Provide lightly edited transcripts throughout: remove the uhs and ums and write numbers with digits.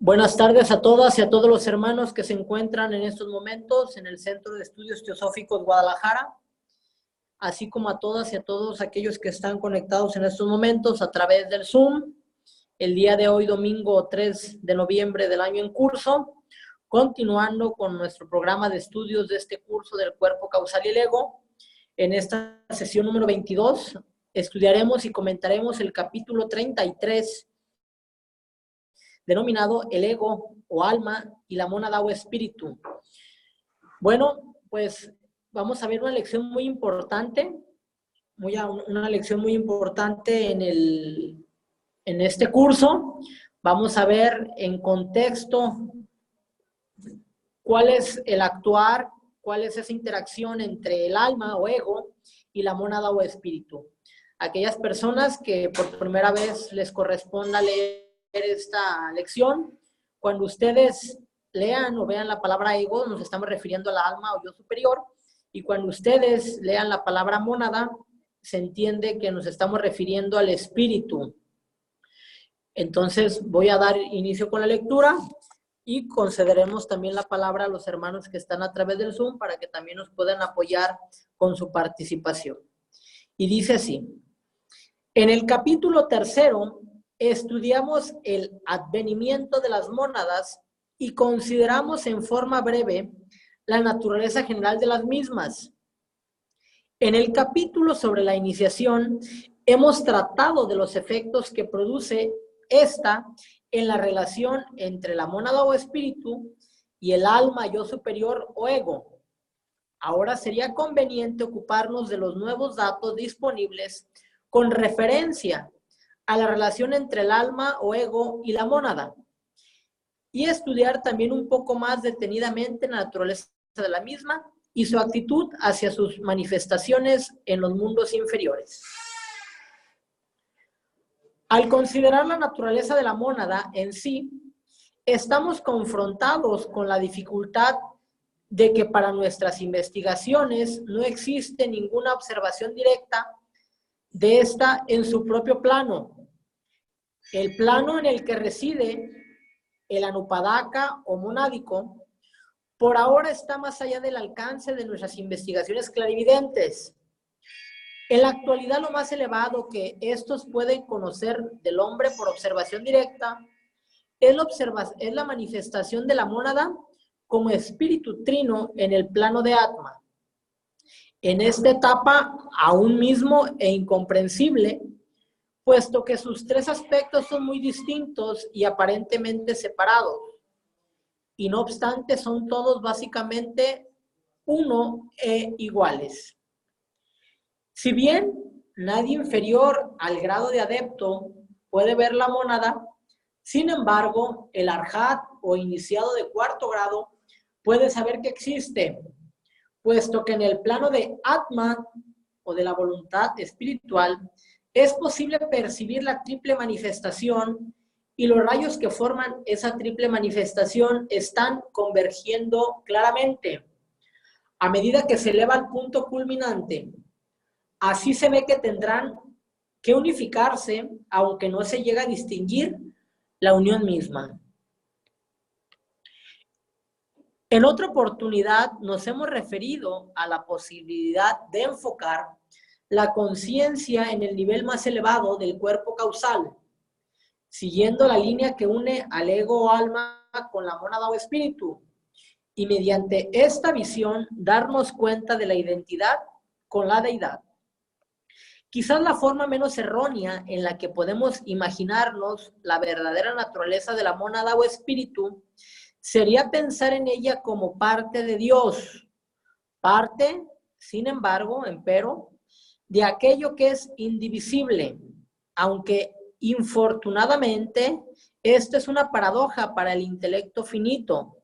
Buenas tardes a todas y a todos los hermanos que se encuentran en estos momentos en el Centro de Estudios Teosóficos Guadalajara, así como a todas y a todos aquellos que están conectados en estos momentos a través del Zoom. El día de hoy, domingo 3 de noviembre del año en curso, continuando con nuestro programa de estudios de este curso del cuerpo causal y el ego. En esta sesión número 22 estudiaremos y comentaremos el capítulo 33, denominado el ego o alma y la mónada o espíritu. Bueno, pues vamos a ver una lección muy importante, una lección muy importante en este curso. Vamos a ver en contexto cuál es el actuar, cuál es esa interacción entre el alma o ego y la mónada o espíritu. Aquellas personas que por primera vez les corresponda leer esta lección, cuando ustedes lean o vean la palabra ego, nos estamos refiriendo al alma o yo superior, y cuando ustedes lean la palabra mónada, se entiende que nos estamos refiriendo al espíritu. Entonces voy a dar inicio con la lectura y concederemos también la palabra a los hermanos que están a través del Zoom para que también nos puedan apoyar con su participación. Y dice así: en el capítulo 3 estudiamos el advenimiento de las mónadas y consideramos en forma breve la naturaleza general de las mismas. En el capítulo sobre la iniciación hemos tratado de los efectos que produce esta en la relación entre la mónada o espíritu y el alma yo superior o ego. Ahora sería conveniente ocuparnos de los nuevos datos disponibles con referencia a la relación entre el alma o ego y la mónada, y estudiar también un poco más detenidamente la naturaleza de la misma y su actitud hacia sus manifestaciones en los mundos inferiores. Al considerar la naturaleza de la mónada en sí, estamos confrontados con la dificultad de que para nuestras investigaciones no existe ninguna observación directa de esta en su propio plano. El plano en el que reside el anupadaka o monádico, por ahora está más allá del alcance de nuestras investigaciones clarividentes. En la actualidad, lo más elevado que estos pueden conocer del hombre por observación directa es la manifestación de la mónada como espíritu trino en el plano de Atma. En esta etapa, aún mismo e incomprensible, puesto que sus tres aspectos son muy distintos y aparentemente separados, y no obstante son todos básicamente uno e iguales. Si bien nadie inferior al grado de adepto puede ver la mónada, sin embargo, el arhat o iniciado de cuarto grado puede saber que existe, puesto que en el plano de Atma o de la voluntad espiritual es posible percibir la triple manifestación y los rayos que forman esa triple manifestación están convergiendo claramente a medida que se eleva al punto culminante. Así se ve que tendrán que unificarse, aunque no se llega a distinguir la unión misma. En otra oportunidad nos hemos referido a la posibilidad de enfocar la conciencia en el nivel más elevado del cuerpo causal, siguiendo la línea que une al ego o alma con la mónada o espíritu, y mediante esta visión darnos cuenta de la identidad con la deidad. Quizás la forma menos errónea en la que podemos imaginarnos la verdadera naturaleza de la mónada o espíritu sería pensar en ella como parte de Dios, parte, sin embargo, empero, de aquello que es indivisible, aunque infortunadamente esta es una paradoja para el intelecto finito.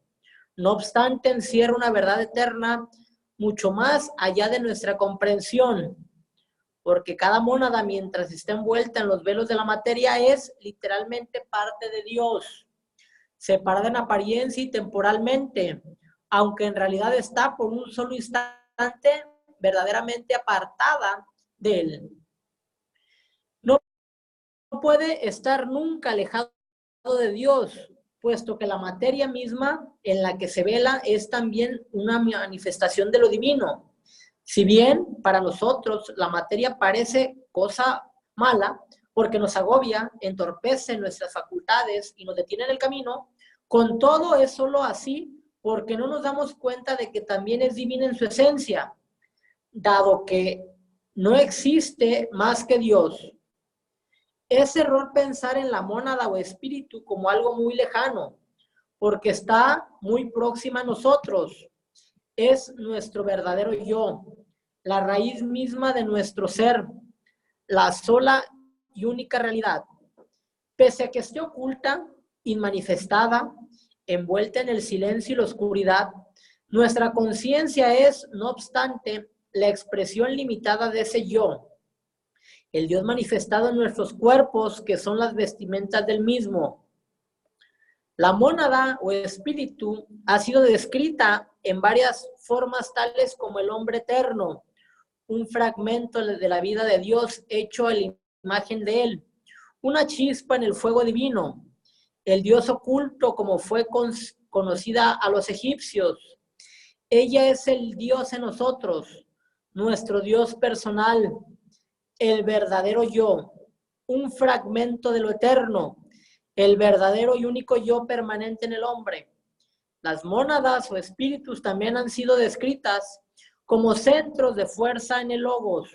No obstante, encierra una verdad eterna mucho más allá de nuestra comprensión, porque cada mónada, mientras está envuelta en los velos de la materia, es literalmente parte de Dios, separada en apariencia y temporalmente, aunque en realidad está por un solo instante verdaderamente apartada de él. No puede estar nunca alejado de Dios, puesto que la materia misma en la que se vela es también una manifestación de lo divino. Si bien para nosotros la materia parece cosa mala, porque nos agobia, entorpece nuestras facultades y nos detiene en el camino, con todo es solo así porque no nos damos cuenta de que también es divina en su esencia, dado que no existe más que Dios. Es error pensar en la mónada o espíritu como algo muy lejano, porque está muy próxima a nosotros. Es nuestro verdadero yo, la raíz misma de nuestro ser, la sola y única realidad. Pese a que esté oculta, inmanifestada, envuelta en el silencio y la oscuridad, nuestra conciencia es, no obstante, la expresión limitada de ese yo, el Dios manifestado en nuestros cuerpos, que son las vestimentas del mismo. La mónada o espíritu ha sido descrita en varias formas tales como el hombre eterno, un fragmento de la vida de Dios hecho a la imagen de él, una chispa en el fuego divino, el Dios oculto como fue conocida a los egipcios. Ella es el Dios en nosotros, nuestro Dios personal, el verdadero yo, un fragmento de lo eterno, el verdadero y único yo permanente en el hombre. Las mónadas o espíritus también han sido descritas como centros de fuerza en el logos.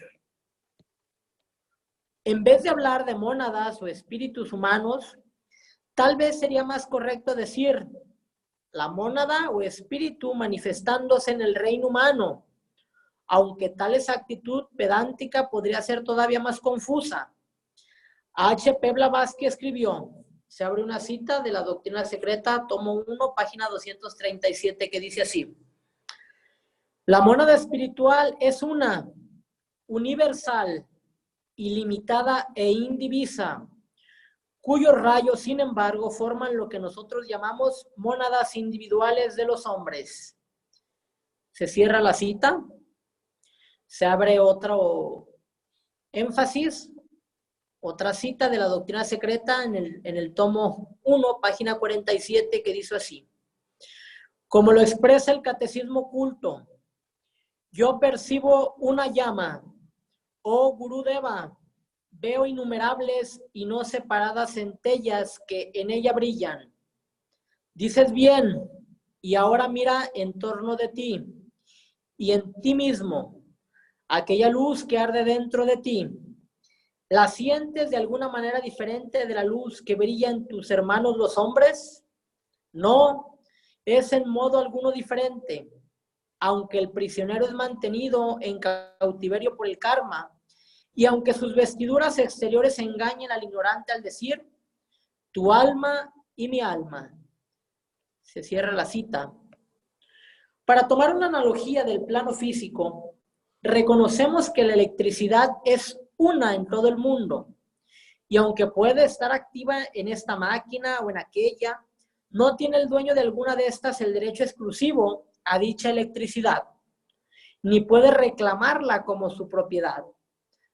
En vez de hablar de mónadas o espíritus humanos, tal vez sería más correcto decir la mónada o espíritu manifestándose en el reino humano, aunque tal exactitud pedántica podría ser todavía más confusa. H.P. Blavatsky escribió, se abre una cita de la Doctrina Secreta, tomo 1, página 237, que dice así: la mónada espiritual es una, universal, ilimitada e indivisa, cuyos rayos, sin embargo, forman lo que nosotros llamamos mónadas individuales de los hombres. Se cierra la cita, se abre otro énfasis, otra cita de la Doctrina Secreta en el tomo 1, página 47, que dice así: como lo expresa el Catecismo Oculto, yo percibo una llama, oh Gurudeva, veo innumerables y no separadas centellas que en ella brillan. Dices bien, y ahora mira en torno de ti y en ti mismo, aquella luz que arde dentro de ti. ¿La sientes de alguna manera diferente de la luz que brilla en tus hermanos los hombres? No, es en modo alguno diferente. Aunque el prisionero es mantenido en cautiverio por el karma, y aunque sus vestiduras exteriores engañen al ignorante al decir, tu alma y mi alma. Se cierra la cita. Para tomar una analogía del plano físico, reconocemos que la electricidad es una en todo el mundo, y aunque puede estar activa en esta máquina o en aquella, no tiene el dueño de alguna de estas el derecho exclusivo a dicha electricidad, ni puede reclamarla como su propiedad.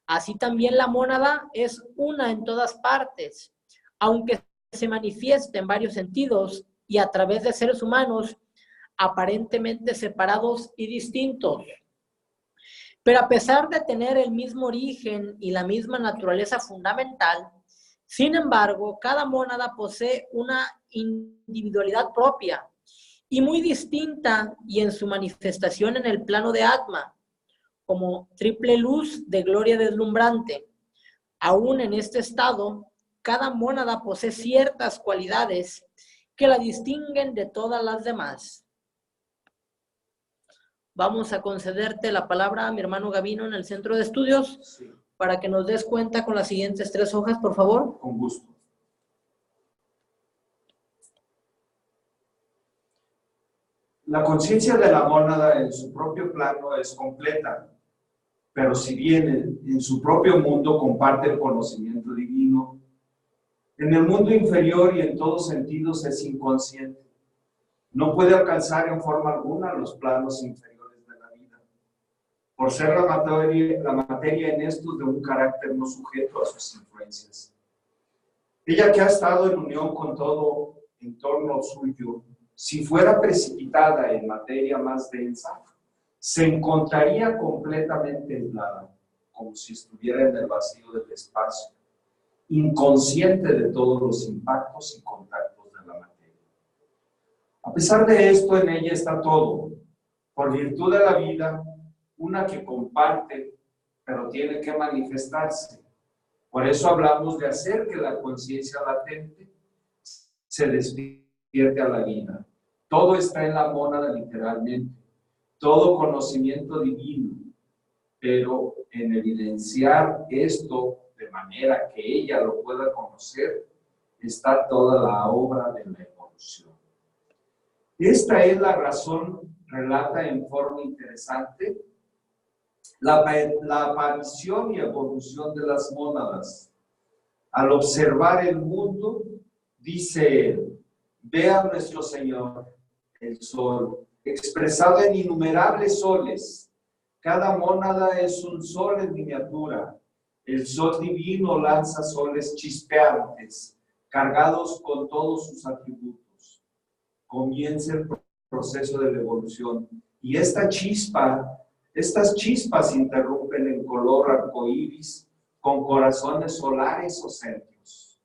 Así también la mónada es una en todas partes, aunque se manifieste en varios sentidos y a través de seres humanos aparentemente separados y distintos. Pero a pesar de tener el mismo origen y la misma naturaleza fundamental, sin embargo, cada mónada posee una individualidad propia y muy distinta y en su manifestación en el plano de Atma, como triple luz de gloria deslumbrante. Aún en este estado, cada mónada posee ciertas cualidades que la distinguen de todas las demás. Vamos a concederte la palabra a mi hermano Gavino en el centro de estudios, sí, para que nos des cuenta con las siguientes 3 hojas, por favor. Con gusto. La conciencia de la mónada en su propio plano es completa, pero si bien en su propio mundo comparte el conocimiento divino, en el mundo inferior y en todos sentidos es inconsciente. No puede alcanzar en forma alguna los planos inferiores de la vida, por ser la materia en estos de un carácter no sujeto a sus influencias. Ella que ha estado en unión con todo en torno suyo, si fuera precipitada en materia más densa, se encontraría completamente aislada, como si estuviera en el vacío del espacio, inconsciente de todos los impactos y contactos de la materia. A pesar de esto, en ella está todo, por virtud de la vida, una que comparte, pero tiene que manifestarse. Por eso hablamos de hacer que la conciencia latente se despierte a la vida. Todo está en la mónada literalmente, todo conocimiento divino, pero en evidenciar esto de manera que ella lo pueda conocer, está toda la obra de la evolución. Esta es la razón, relata en forma interesante, la aparición y evolución de las mónadas. Al observar el mundo, dice él, ve a nuestro Señor, el sol, expresado en innumerables soles. Cada mónada es un sol en miniatura. El sol divino lanza soles chispeantes, cargados con todos sus atributos. Comienza el proceso de la evolución. Y estas chispas interrumpen en color arcoíris con corazones solares o centros.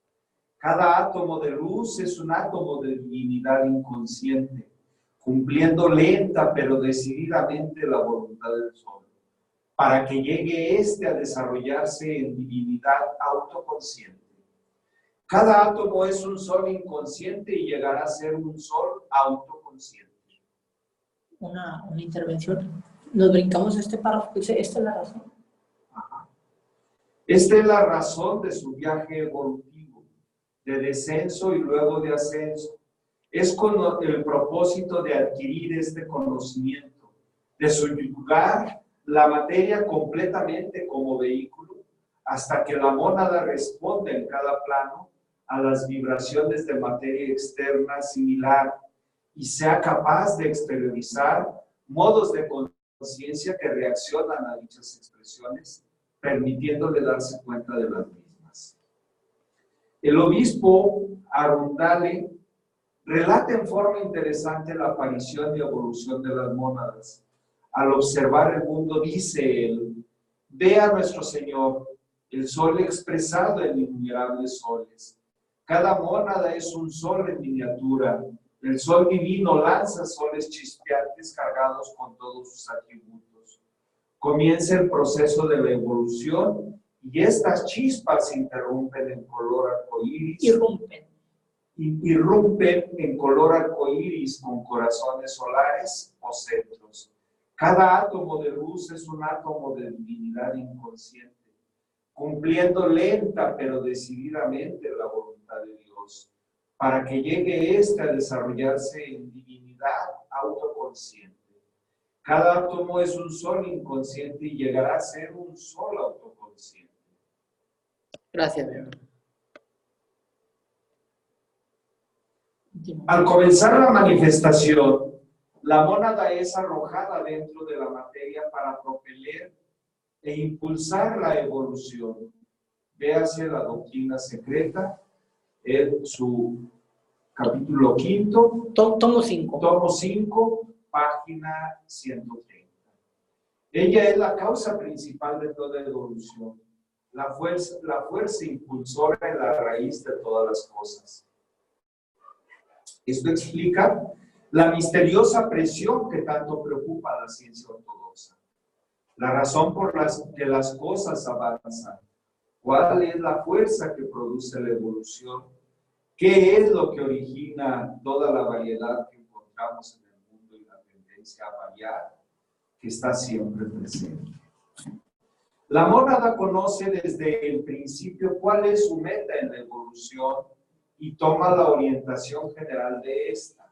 Cada átomo de luz es un átomo de divinidad inconsciente, cumpliendo lenta pero decididamente la voluntad del sol, para que llegue éste a desarrollarse en divinidad autoconsciente. Cada átomo es un sol inconsciente y llegará a ser un sol autoconsciente. Una intervención. Nos brincamos este párrafo. Esta es la razón. Ajá. Esta es la razón de su viaje evolutivo, de descenso y luego de ascenso. Es con el propósito de adquirir este conocimiento, de subyugar la materia completamente como vehículo, hasta que la mónada responda en cada plano a las vibraciones de materia externa similar y sea capaz de exteriorizar modos de conciencia que reaccionan a dichas expresiones, permitiéndole darse cuenta de las mismas. El obispo Arundale relata en forma interesante la aparición y evolución de las mónadas. Al observar el mundo, dice él, ve a nuestro Señor, el sol expresado en innumerables soles. Cada mónada es un sol en miniatura. El sol divino lanza soles chispeantes cargados con todos sus atributos. Comienza el proceso de la evolución y estas chispas interrumpen en color arcoíris. Irrumpen en color arcoíris con corazones solares o centros. Cada átomo de luz es un átomo de divinidad inconsciente, cumpliendo lenta pero decididamente la voluntad de Dios, para que llegue éste a desarrollarse en divinidad autoconsciente. Cada átomo es un sol inconsciente y llegará a ser un sol autoconsciente. Gracias, Dios. Al comenzar la manifestación, la mónada es arrojada dentro de la materia para proponer e impulsar la evolución. Véase la doctrina secreta en su capítulo 5, tomo 5. Tomo 5, página 130. Ella es la causa principal de toda evolución, la fuerza impulsora en la raíz de todas las cosas. Esto explica la misteriosa presión que tanto preocupa a la ciencia ortodoxa, la razón por la que las cosas avanzan, cuál es la fuerza que produce la evolución, qué es lo que origina toda la variedad que encontramos en el mundo y la tendencia a variar que está siempre presente. La mónada conoce desde el principio cuál es su meta en la evolución y toma la orientación general de esta.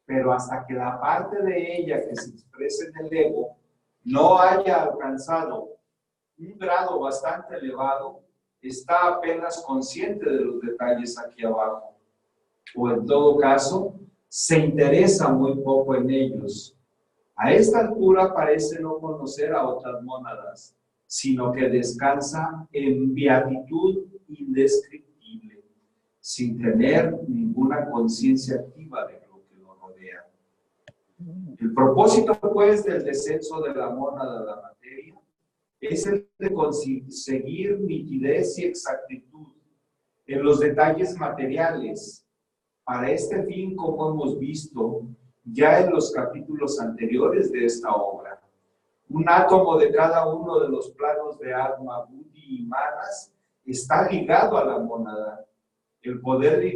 Pero hasta que la parte de ella que se expresa en el ego no haya alcanzado un grado bastante elevado, está apenas consciente de los detalles aquí abajo. O en todo caso, se interesa muy poco en ellos. A esta altura parece no conocer a otras mónadas, sino que descansa en beatitud indescriptible, sin tener ninguna conciencia activa de lo que lo rodea. El propósito, pues, del descenso de la mónada a la materia es el de conseguir nitidez y exactitud en los detalles materiales. Para este fin, como hemos visto ya en los capítulos anteriores de esta obra, un átomo de cada uno de los planos de Atma, Buddhi y Manas está ligado a la mónada. El poder de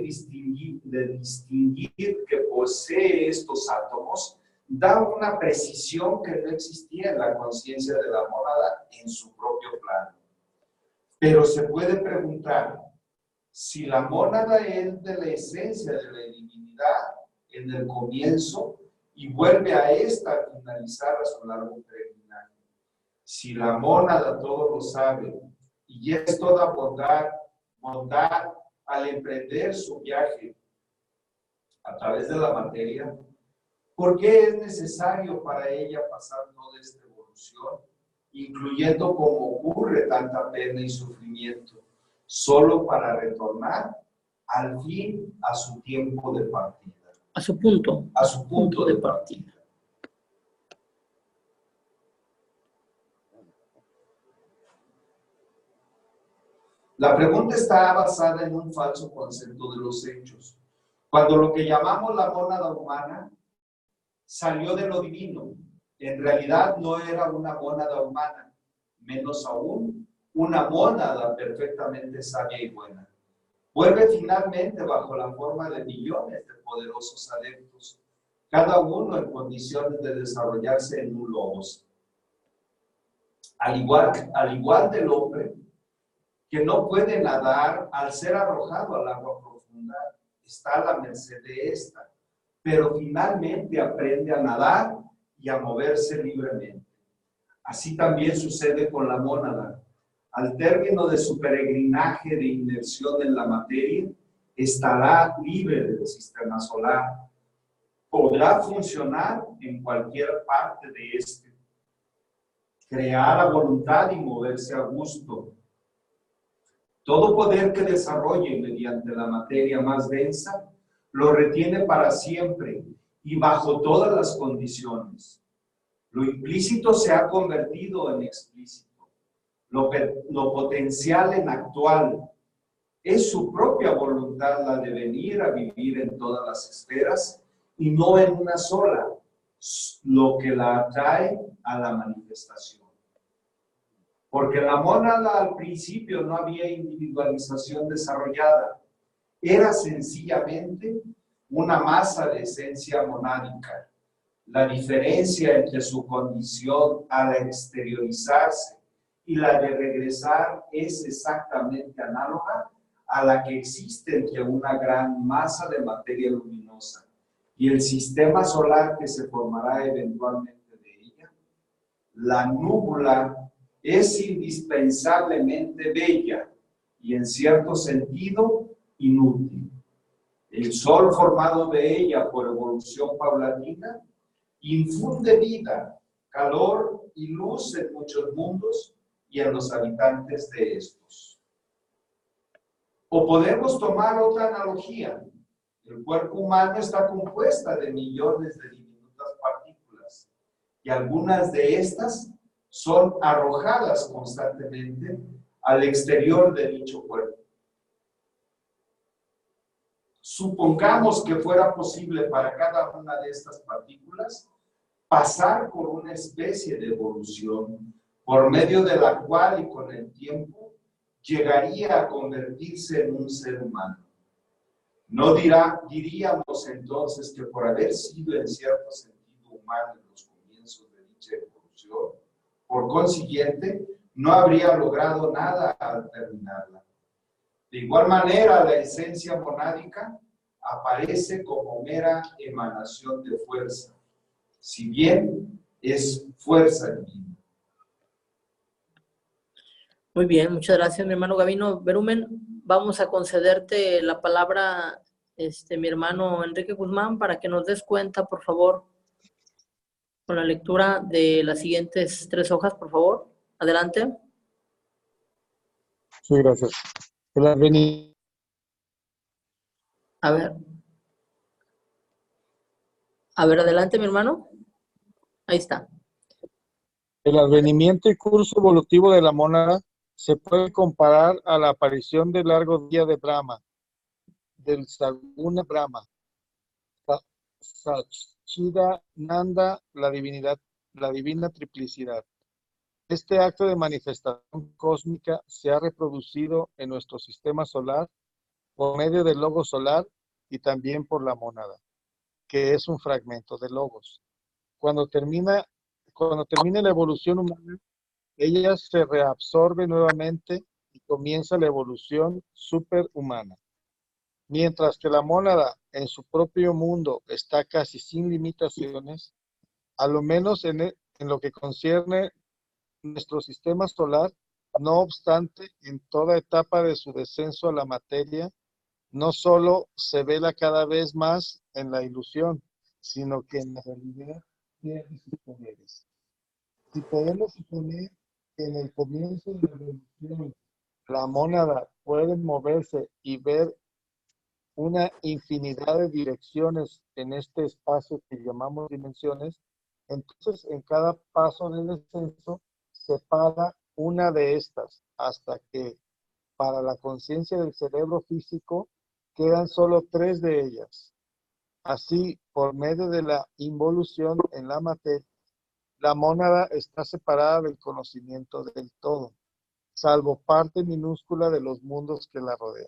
distinguir que posee estos átomos da una precisión que no existía en la conciencia de la mónada en su propio plano. Pero se puede preguntar, si la mónada es de la esencia de la divinidad en el comienzo y vuelve a esta al finalizar a su largo peregrinaje, si la mónada todo lo sabe y es toda bondad al emprender su viaje a través de la materia, ¿por qué es necesario para ella pasar toda esta evolución, incluyendo como ocurre tanta pena y sufrimiento, solo para retornar al fin a su tiempo de partida? A su punto. A su punto de partida. La pregunta está basada en un falso concepto de los hechos. Cuando lo que llamamos la mónada humana salió de lo divino, en realidad no era una mónada humana, menos aún una mónada perfectamente sabia y buena. Vuelve finalmente bajo la forma de millones de poderosos adeptos, cada uno en condiciones de desarrollarse en un logos. Al igual del hombre, que no puede nadar al ser arrojado al agua profunda, está a la merced de esta, pero finalmente aprende a nadar y a moverse libremente. Así también sucede con la mónada. Al término de su peregrinaje de inmersión en la materia, estará libre del sistema solar. Podrá funcionar en cualquier parte de este, crear a voluntad y moverse a gusto. Todo poder que desarrolle mediante la materia más densa lo retiene para siempre y bajo todas las condiciones. Lo implícito se ha convertido en explícito, lo potencial en actual. Es su propia voluntad la de venir a vivir en todas las esferas y no en una sola, lo que la atrae a la manifestación. Porque la mónada al principio no había individualización desarrollada, era sencillamente una masa de esencia monádica. La diferencia entre su condición al exteriorizarse y la de regresar es exactamente análoga a la que existe entre una gran masa de materia luminosa y el sistema solar que se formará eventualmente de ella. La núbula es indispensablemente bella y en cierto sentido inútil. El sol formado de ella por evolución paulatina infunde vida, calor y luz en muchos mundos y en los habitantes de estos. O podemos tomar otra analogía. El cuerpo humano está compuesta de millones de diminutas partículas y algunas de estas son arrojadas constantemente al exterior de dicho cuerpo. Supongamos que fuera posible para cada una de estas partículas pasar por una especie de evolución, por medio de la cual y con el tiempo llegaría a convertirse en un ser humano. No diríamos entonces que por haber sido en cierto sentido humano en los comienzos de dicha evolución, por consiguiente, no habría logrado nada al terminarla. De igual manera, la esencia monádica aparece como mera emanación de fuerza, si bien es fuerza divina. Muy bien, muchas gracias, mi hermano Gavino Berumen. Vamos a concederte la palabra, mi hermano Enrique Guzmán, para que nos des cuenta, por favor, con la lectura de las siguientes 3 hojas, por favor. Adelante. Sí, gracias. A ver. A ver, adelante, mi hermano. Ahí está. El advenimiento y curso evolutivo de la mónada se puede comparar a la aparición del largo día de Brahma, del Saguna Brahma, Sachida Nanda, la divina triplicidad. Este acto de manifestación cósmica se ha reproducido en nuestro sistema solar por medio del logo solar y también por la mónada, que es un fragmento de logos. Cuando termina la evolución humana, ella se reabsorbe nuevamente y comienza la evolución superhumana. Mientras que la mónada en su propio mundo está casi sin limitaciones, a lo menos en lo que concierne nuestro sistema solar, no obstante, en toda etapa de su descenso a la materia, no solo se vela cada vez más en la ilusión, sino que en la realidad pierde sus poderes. Si podemos suponer que en el comienzo de la evolución la mónada puede moverse y ver una infinidad de direcciones en este espacio que llamamos dimensiones, entonces en cada paso de descenso separa una de estas hasta que para la conciencia del cerebro físico quedan solo 3 de ellas. Así, por medio de la involución en la materia, la mónada está separada del conocimiento del todo, salvo parte minúscula de los mundos que la rodean.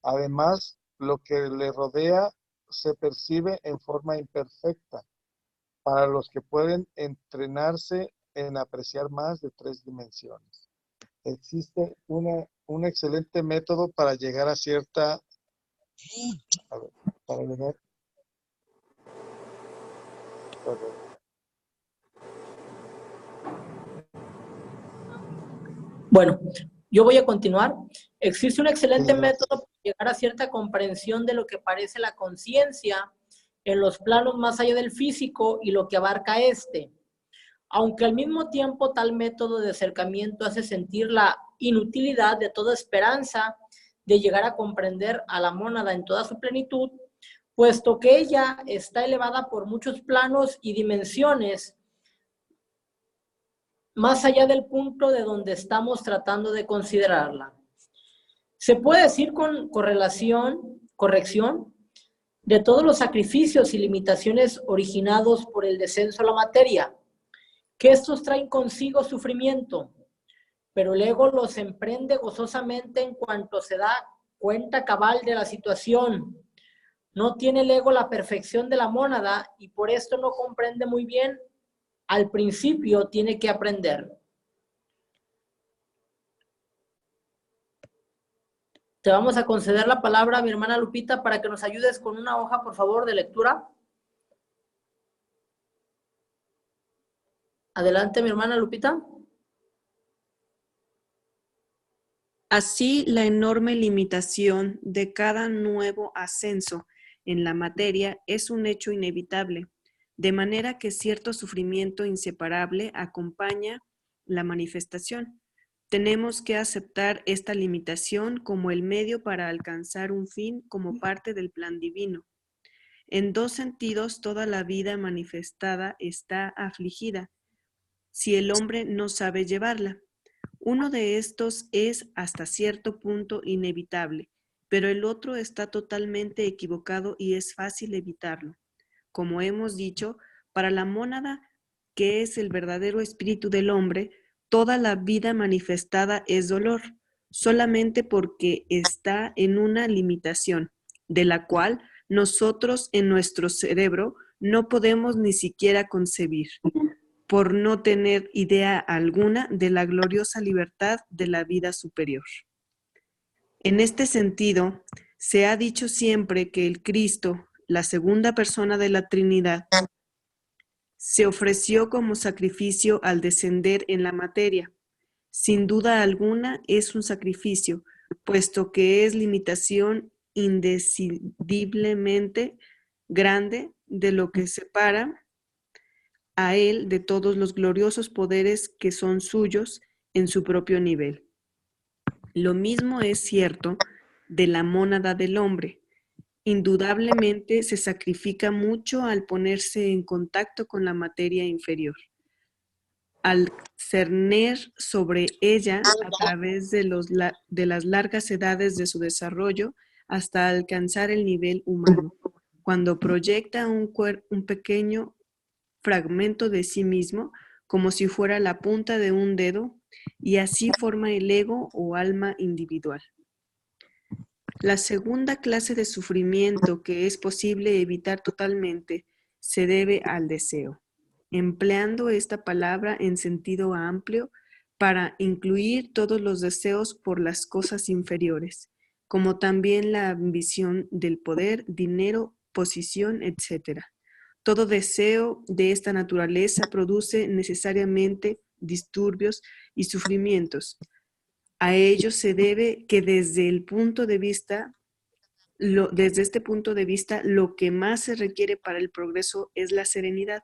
Además, lo que le rodea se percibe en forma imperfecta para los que pueden entrenarse en apreciar más de 3 dimensiones. Existe un excelente método para llegar a cierta... A ver, para llegar... Bueno, yo voy a continuar. Existe un excelente método para llegar a cierta comprensión de lo que parece la conciencia en los planos más allá del físico y lo que abarca este. Aunque al mismo tiempo tal método de acercamiento hace sentir la inutilidad de toda esperanza de llegar a comprender a la mónada en toda su plenitud, puesto que ella está elevada por muchos planos y dimensiones más allá del punto de donde estamos tratando de considerarla. Se puede decir con corrección, de todos los sacrificios y limitaciones originados por el descenso a la materia, que estos traen consigo sufrimiento, pero el ego los emprende gozosamente en cuanto se da cuenta cabal de la situación. No tiene el ego la perfección de la mónada y por esto no comprende muy bien. Al principio tiene que aprender. Te vamos a conceder la palabra a mi hermana Lupita para que nos ayudes con una hoja, por favor, de lectura. Adelante, mi hermana Lupita. Así, la enorme limitación de cada nuevo ascenso en la materia es un hecho inevitable, de manera que cierto sufrimiento inseparable acompaña la manifestación. Tenemos que aceptar esta limitación como el medio para alcanzar un fin como parte del plan divino. En 2 sentidos, toda la vida manifestada está afligida, si el hombre no sabe llevarla. Uno de estos es hasta cierto punto inevitable, pero el otro está totalmente equivocado y es fácil evitarlo. Como hemos dicho, para la mónada, que es el verdadero espíritu del hombre, toda la vida manifestada es dolor, solamente porque está en una limitación, de la cual nosotros en nuestro cerebro no podemos ni siquiera concebir, por no tener idea alguna de la gloriosa libertad de la vida superior. En este sentido, se ha dicho siempre que el Cristo, la segunda persona de la Trinidad, se ofreció como sacrificio al descender en la materia. Sin duda alguna es un sacrificio, puesto que es limitación indecidiblemente grande de lo que separa a él de todos los gloriosos poderes que son suyos en su propio nivel. Lo mismo es cierto de la mónada del hombre, indudablemente se sacrifica mucho al ponerse en contacto con la materia inferior, al cerner sobre ella a través de las largas edades de su desarrollo hasta alcanzar el nivel humano, cuando proyecta un pequeño fragmento de sí mismo como si fuera la punta de un dedo y así forma el ego o alma individual. La segunda clase de sufrimiento que es posible evitar totalmente se debe al deseo, empleando esta palabra en sentido amplio para incluir todos los deseos por las cosas inferiores, como también la ambición del poder, dinero, posición, etc. Todo deseo de esta naturaleza produce necesariamente disturbios y sufrimientos. A ello se debe que desde este punto de vista, lo que más se requiere para el progreso es la serenidad.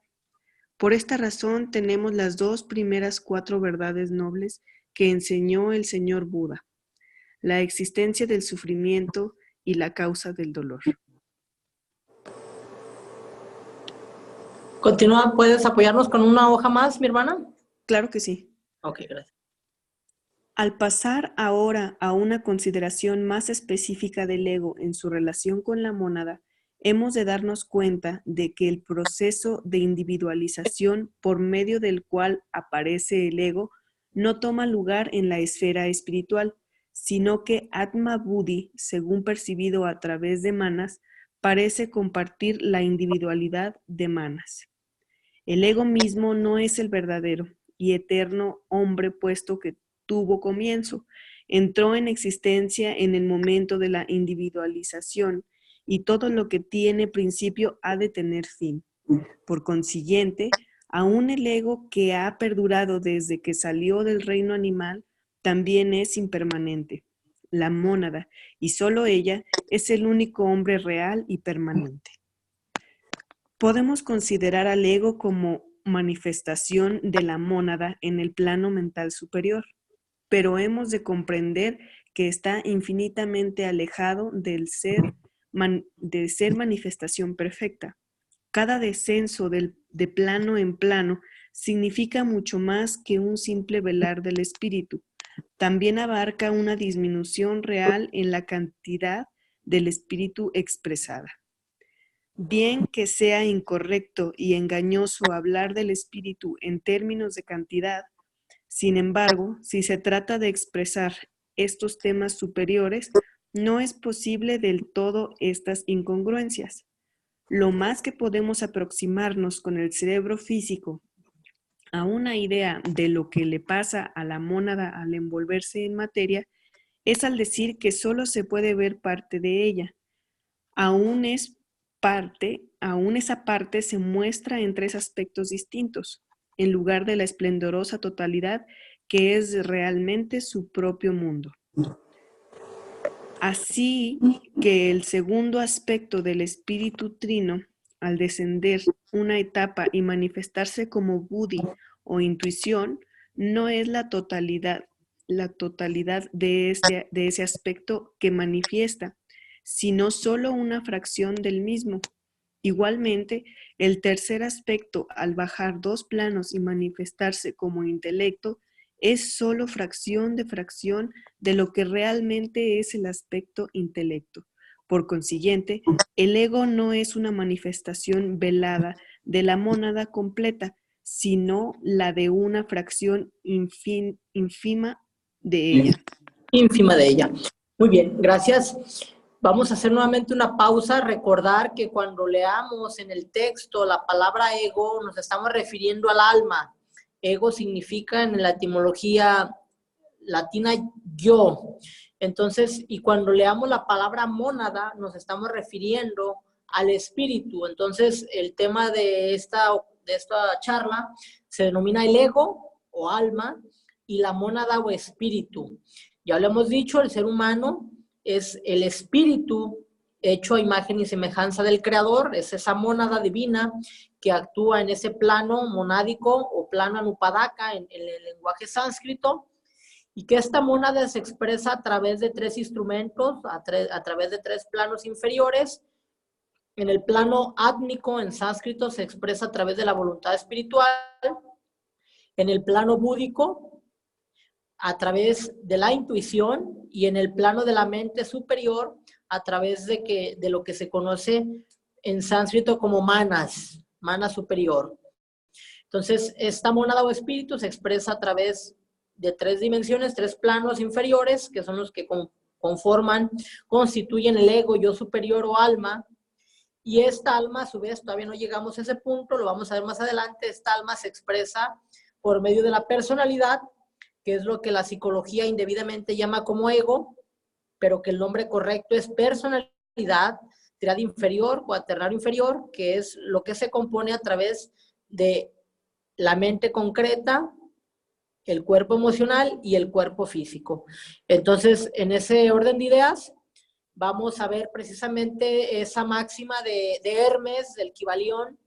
Por esta razón tenemos las dos primeras 4 verdades nobles que enseñó el señor Buda: la existencia del sufrimiento y la causa del dolor. Continúa, ¿puedes apoyarnos con una hoja más, mi hermana? Claro que sí. Ok, gracias. Al pasar ahora a una consideración más específica del ego en su relación con la mónada, hemos de darnos cuenta de que el proceso de individualización por medio del cual aparece el ego no toma lugar en la esfera espiritual, sino que Atma Buddhi, según percibido a través de manas, parece compartir la individualidad de manas. El ego mismo no es el verdadero y eterno hombre, puesto que tuvo comienzo, entró en existencia en el momento de la individualización y todo lo que tiene principio ha de tener fin. Por consiguiente, aún el ego que ha perdurado desde que salió del reino animal también es impermanente. La mónada, y solo ella, es el único hombre real y permanente. Podemos considerar al ego como manifestación de la mónada en el plano mental superior, pero hemos de comprender que está infinitamente alejado de ser manifestación perfecta. Cada descenso de plano en plano significa mucho más que un simple velar del espíritu. También abarca una disminución real en la cantidad del espíritu expresada. Bien que sea incorrecto y engañoso hablar del espíritu en términos de cantidad, sin embargo, si se trata de expresar estos temas superiores, no es posible del todo estas incongruencias. Lo más que podemos aproximarnos con el cerebro físico a una idea de lo que le pasa a la mónada al envolverse en materia es al decir que solo se puede ver parte de ella. Aún esa parte se muestra en 3 aspectos distintos, en lugar de la esplendorosa totalidad que es realmente su propio mundo. Así que el segundo aspecto del espíritu trino, al descender una etapa y manifestarse como buddhi o intuición, no es la totalidad de ese aspecto que manifiesta, sino solo una fracción del mismo. Igualmente, el tercer aspecto, al bajar 2 planos y manifestarse como intelecto, es solo fracción de lo que realmente es el aspecto intelecto. Por consiguiente, el ego no es una manifestación velada de la mónada completa, sino la de una fracción ínfima de ella. Ínfima de ella. Muy bien, gracias. Vamos a hacer nuevamente una pausa. Recordar que cuando leamos en el texto la palabra ego, nos estamos refiriendo al alma. Ego significa en la etimología latina yo. Entonces, y cuando leamos la palabra mónada, nos estamos refiriendo al espíritu. Entonces, el tema de esta charla se denomina el ego o alma y la mónada o espíritu. Ya lo hemos dicho, el ser humano es el espíritu hecho a imagen y semejanza del Creador, es esa mónada divina que actúa en ese plano monádico o plano anupadaka en el lenguaje sánscrito, y que esta mónada se expresa a través de 3 instrumentos, a través de 3 planos inferiores, En el plano átmico, en sánscrito, se expresa a través de la voluntad espiritual. En el plano búdico, a través de la intuición. Y en el plano de la mente superior, a través de lo que se conoce en sánscrito como manas, mana superior. Entonces, esta mónada o espíritu se expresa a través de 3 dimensiones, 3 planos inferiores, que son los que constituyen el ego, yo superior o alma. Y esta alma, a su vez, todavía no llegamos a ese punto, lo vamos a ver más adelante. Esta alma se expresa por medio de la personalidad, que es lo que la psicología indebidamente llama como ego, pero que el nombre correcto es personalidad, triada inferior, cuaternario inferior, que es lo que se compone a través de la mente concreta, el cuerpo emocional y el cuerpo físico. Entonces, en ese orden de ideas, vamos a ver precisamente esa máxima de Hermes, del Kybalión,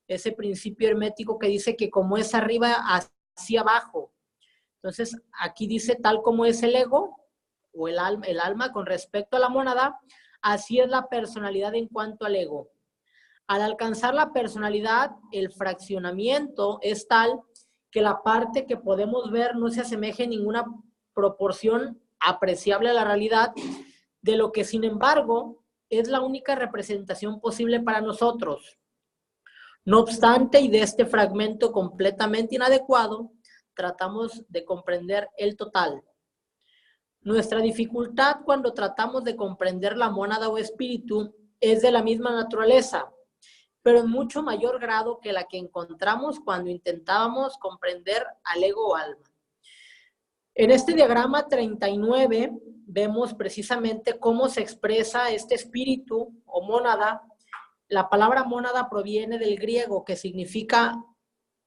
ese principio hermético que dice que como es arriba, hacia abajo. Entonces, aquí dice tal como es el ego o el alma con respecto a la mónada, así es la personalidad en cuanto al ego. Al alcanzar la personalidad, el fraccionamiento es tal que la parte que podemos ver no se asemeje en ninguna proporción apreciable a la realidad, de lo que sin embargo es la única representación posible para nosotros. No obstante, y de este fragmento completamente inadecuado, tratamos de comprender el total. Nuestra dificultad cuando tratamos de comprender la mónada o espíritu es de la misma naturaleza, pero en mucho mayor grado que la que encontramos cuando intentábamos comprender al ego o alma. En este diagrama 39 vemos precisamente cómo se expresa este espíritu o mónada. La palabra mónada proviene del griego, que significa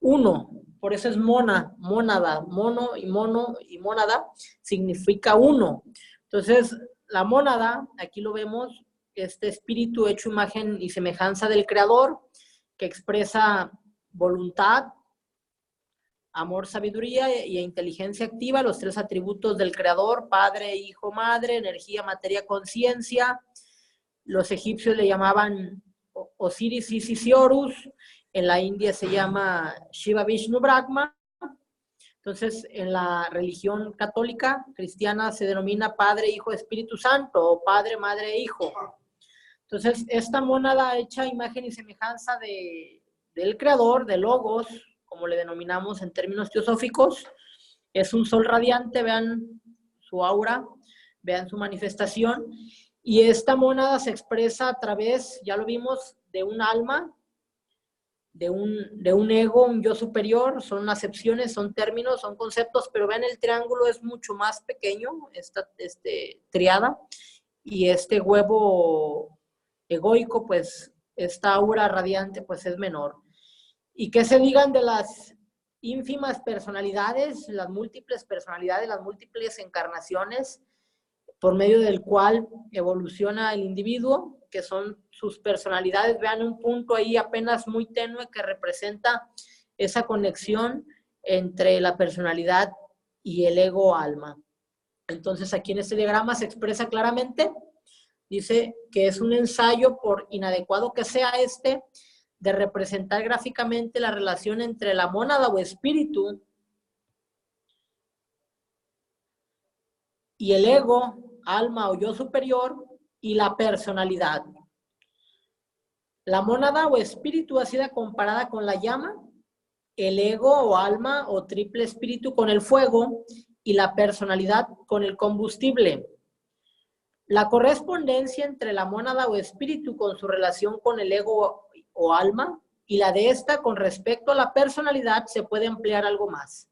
uno, por eso es mónada, mono y mónada significa uno. Entonces, la mónada, aquí lo vemos, este espíritu hecho imagen y semejanza del Creador, que expresa voluntad, amor, sabiduría e inteligencia activa, los 3 atributos del Creador: Padre, Hijo, Madre, energía, materia, conciencia. Los egipcios le llamaban Osiris, Isis y Horus. En la India se llama Shiva, Vishnu, Brahma. Entonces, en la religión católica cristiana se denomina Padre, Hijo, Espíritu Santo, o Padre, Madre, Hijo. Entonces, esta mónada hecha imagen y semejanza del Creador, de Logos, como le denominamos en términos teosóficos, es un sol radiante. Vean su aura, vean su manifestación. Y esta mónada se expresa a través, ya lo vimos, de un alma, de un ego, un yo superior. Son acepciones, son términos, son conceptos, pero vean, el triángulo es mucho más pequeño, esta triada, y este huevo egoico, pues esta aura radiante, pues es menor. Y que se digan de las ínfimas personalidades, las múltiples personalidades, las múltiples encarnaciones por medio del cual evoluciona el individuo, que son sus personalidades. Vean un punto ahí apenas muy tenue que representa esa conexión entre la personalidad y el ego alma. Entonces, aquí en este diagrama se expresa claramente, dice que es un ensayo, por inadecuado que sea de representar gráficamente la relación entre la mónada o espíritu y el ego, alma o yo superior, y la personalidad. La mónada o espíritu ha sido comparada con la llama, el ego o alma o triple espíritu con el fuego, y la personalidad con el combustible. La correspondencia entre la mónada o espíritu con su relación con el ego o alma y la de esta con respecto a la personalidad se puede ampliar algo más.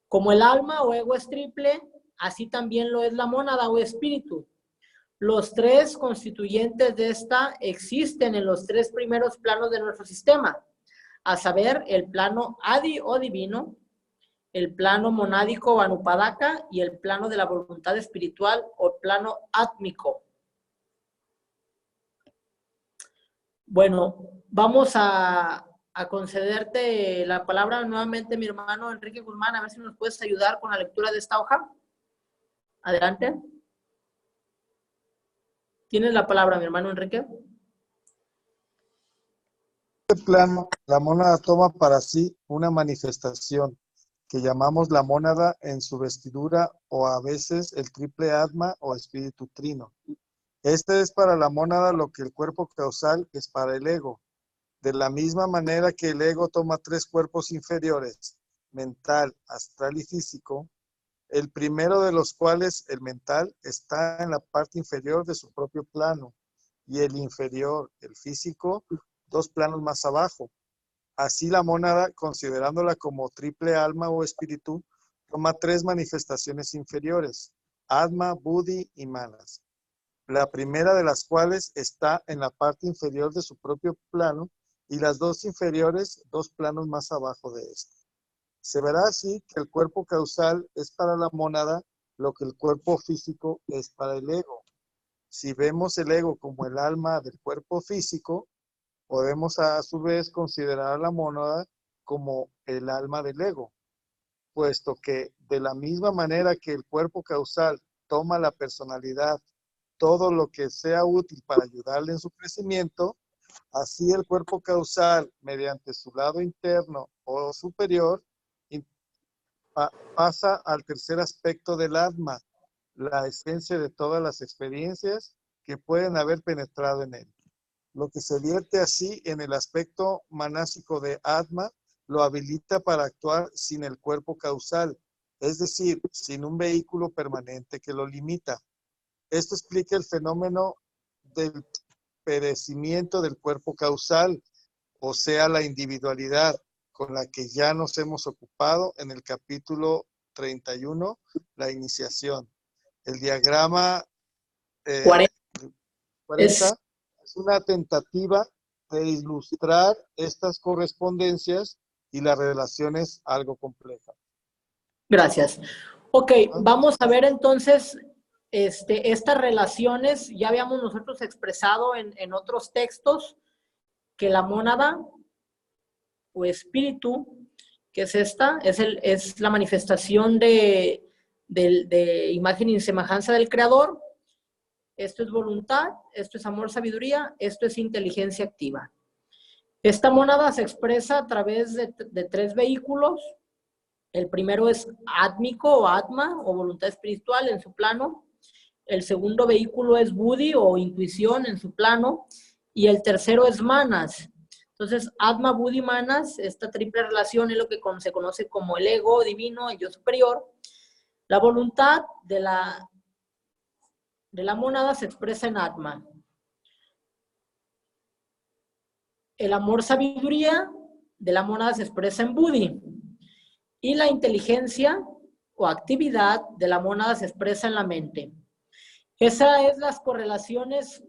Como el alma o ego es triple, así también lo es la mónada o espíritu. Los 3 constituyentes de esta existen en los 3 primeros planos de nuestro sistema, a saber, el plano adi o divino, el plano monádico o anupadaka y el plano de la voluntad espiritual o plano átmico. Bueno, vamos a concederte la palabra nuevamente, mi hermano Enrique Guzmán, a ver si nos puedes ayudar con la lectura de esta hoja. Adelante. Tienes la palabra, mi hermano Enrique. este plano, la mónada toma para sí una manifestación que llamamos la mónada en su vestidura o a veces el triple atma o espíritu trino. Este es para la mónada lo que el cuerpo causal es para el ego. De la misma manera que el ego toma 3 cuerpos inferiores, mental, astral y físico, el primero de los cuales, el mental, está en la parte inferior de su propio plano y el inferior, el físico, 2 planos más abajo. Así la mónada, considerándola como triple alma o espíritu, toma 3 manifestaciones inferiores, Atma, Buddhi y Manas. La primera de las cuales está en la parte inferior de su propio plano y las 2 inferiores, 2 planos más abajo de este. Se verá así que el cuerpo causal es para la mónada lo que el cuerpo físico es para el ego. Si vemos el ego como el alma del cuerpo físico, podemos a su vez considerar a la mónada como el alma del ego, puesto que de la misma manera que el cuerpo causal toma la personalidad, todo lo que sea útil para ayudarle en su crecimiento, así el cuerpo causal, mediante su lado interno o superior, pasa al tercer aspecto del Atma, la esencia de todas las experiencias que pueden haber penetrado en él. Lo que se vierte así en el aspecto manásico de Atma lo habilita para actuar sin el cuerpo causal, es decir, sin un vehículo permanente que lo limita. Esto explica el fenómeno del perecimiento del cuerpo causal, o sea, la individualidad, con la que ya nos hemos ocupado en el capítulo 31, la iniciación. El diagrama 40 40 es una tentativa de ilustrar estas correspondencias y las relaciones algo complejas. Gracias. Ok, vamos a ver entonces estas relaciones. Ya habíamos nosotros expresado en otros textos que la mónada o espíritu, que es esta, es la manifestación de imagen y semejanza del Creador. Esto es voluntad, esto es amor, sabiduría, esto es inteligencia activa. Esta mónada se expresa a través de 3 vehículos. El primero es átmico o atma o voluntad espiritual en su plano. El segundo vehículo es buddhi o intuición en su plano. Y el tercero es manas. Entonces, atma, buddhi, manas, esta triple relación es lo que se conoce como el ego divino, el yo superior. La voluntad de la mónada se expresa en atma. El amor, sabiduría de la mónada se expresa en buddhi. Y la inteligencia o actividad de la mónada se expresa en la mente. Esas es las correlaciones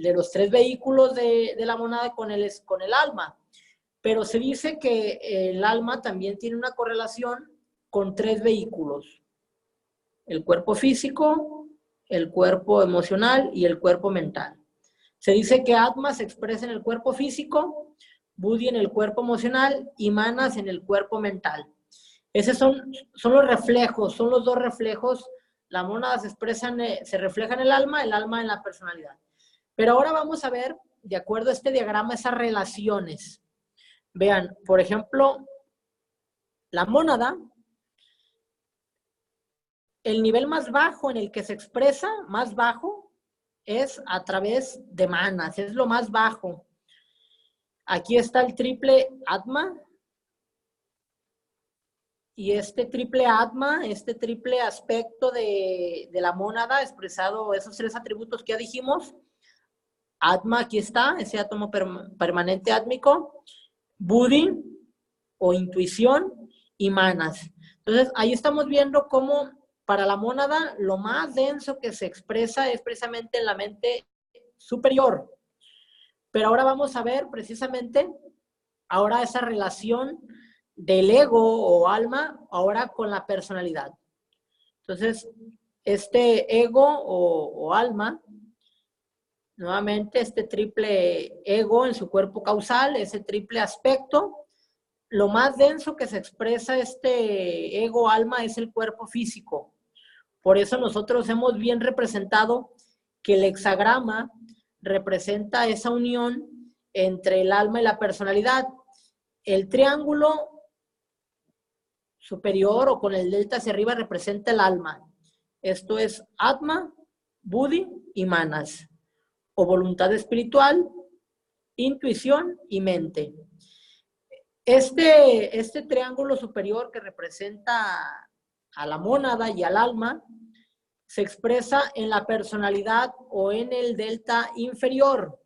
de los 3 vehículos de la mónada con el alma. Pero se dice que el alma también tiene una correlación con 3 vehículos. El cuerpo físico, el cuerpo emocional y el cuerpo mental. Se dice que Atma se expresa en el cuerpo físico, Buddhi en el cuerpo emocional y Manas en el cuerpo mental. Esos son los reflejos, son los 2 reflejos. La mónada se refleja en el alma en la personalidad. Pero ahora vamos a ver, de acuerdo a este diagrama, esas relaciones. Vean, por ejemplo, la mónada, el nivel más bajo en el que se expresa, más bajo, es a través de manas, es lo más bajo. Aquí está el triple atma. Y este triple atma, este triple aspecto de la mónada, expresado esos 3 atributos que ya dijimos. Atma, aquí está, ese átomo permanente átmico. Buddhi, o intuición, y manas. Entonces, ahí estamos viendo cómo para la mónada lo más denso que se expresa es precisamente en la mente superior. Pero ahora vamos a ver precisamente ahora esa relación del ego o alma ahora con la personalidad. Entonces, este ego o alma, nuevamente este triple ego en su cuerpo causal, ese triple aspecto, lo más denso que se expresa este ego alma es el cuerpo físico. Por eso nosotros hemos bien representado que el hexagrama representa esa unión entre el alma y la personalidad. El triángulo superior o con el delta hacia arriba representa el alma. Esto es Atma, Buddhi y Manas, o voluntad espiritual, intuición y mente. Este triángulo superior que representa a la mónada y al alma se expresa en la personalidad o en el delta inferior.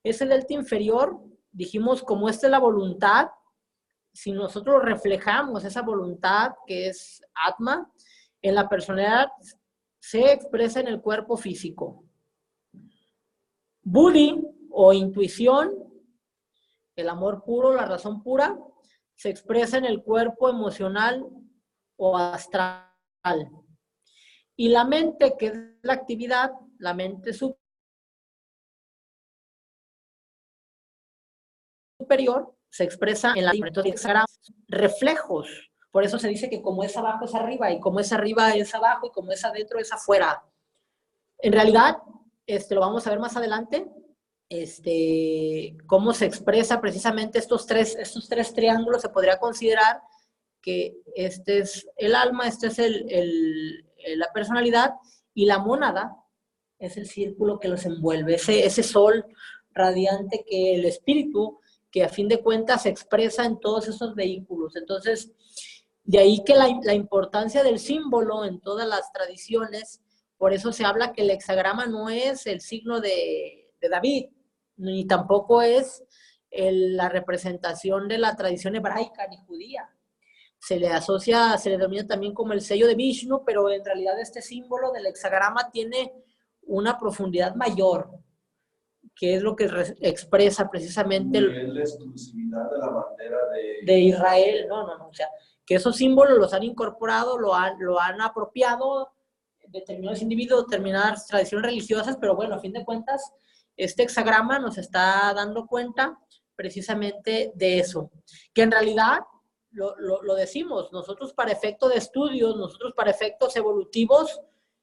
Ese delta inferior, dijimos, como esta es la voluntad, si nosotros reflejamos esa voluntad que es Atma, en la personalidad se expresa en el cuerpo físico. Buddhi o intuición, el amor puro, la razón pura, se expresa en el cuerpo emocional o astral. Y la mente, que es la actividad, la mente superior, se expresa en la reflejos. Por eso se dice que como es abajo es arriba, y como es arriba es abajo, y como es adentro es afuera. En realidad, lo vamos a ver más adelante, cómo se expresa precisamente estos tres triángulos. Se podría considerar que este es el alma, este es la personalidad, y la mónada es el círculo que los envuelve, ese sol radiante que el espíritu, que a fin de cuentas se expresa en todos esos vehículos. Entonces, de ahí que la importancia del símbolo en todas las tradiciones. Por eso se habla que el hexagrama no es el signo de David, ni tampoco es la representación de la tradición hebraica ni judía. Se le asocia, se le denomina también como el sello de Vishnu, pero en realidad este símbolo del hexagrama tiene una profundidad mayor, que es lo que expresa precisamente la exclusividad de la bandera de Israel. No, o sea, que esos símbolos los han incorporado, lo han apropiado determinados individuos, determinadas tradiciones religiosas, pero bueno, a fin de cuentas, este hexagrama nos está dando cuenta precisamente de eso, que en realidad lo decimos, nosotros para efectos de estudios, nosotros para efectos evolutivos,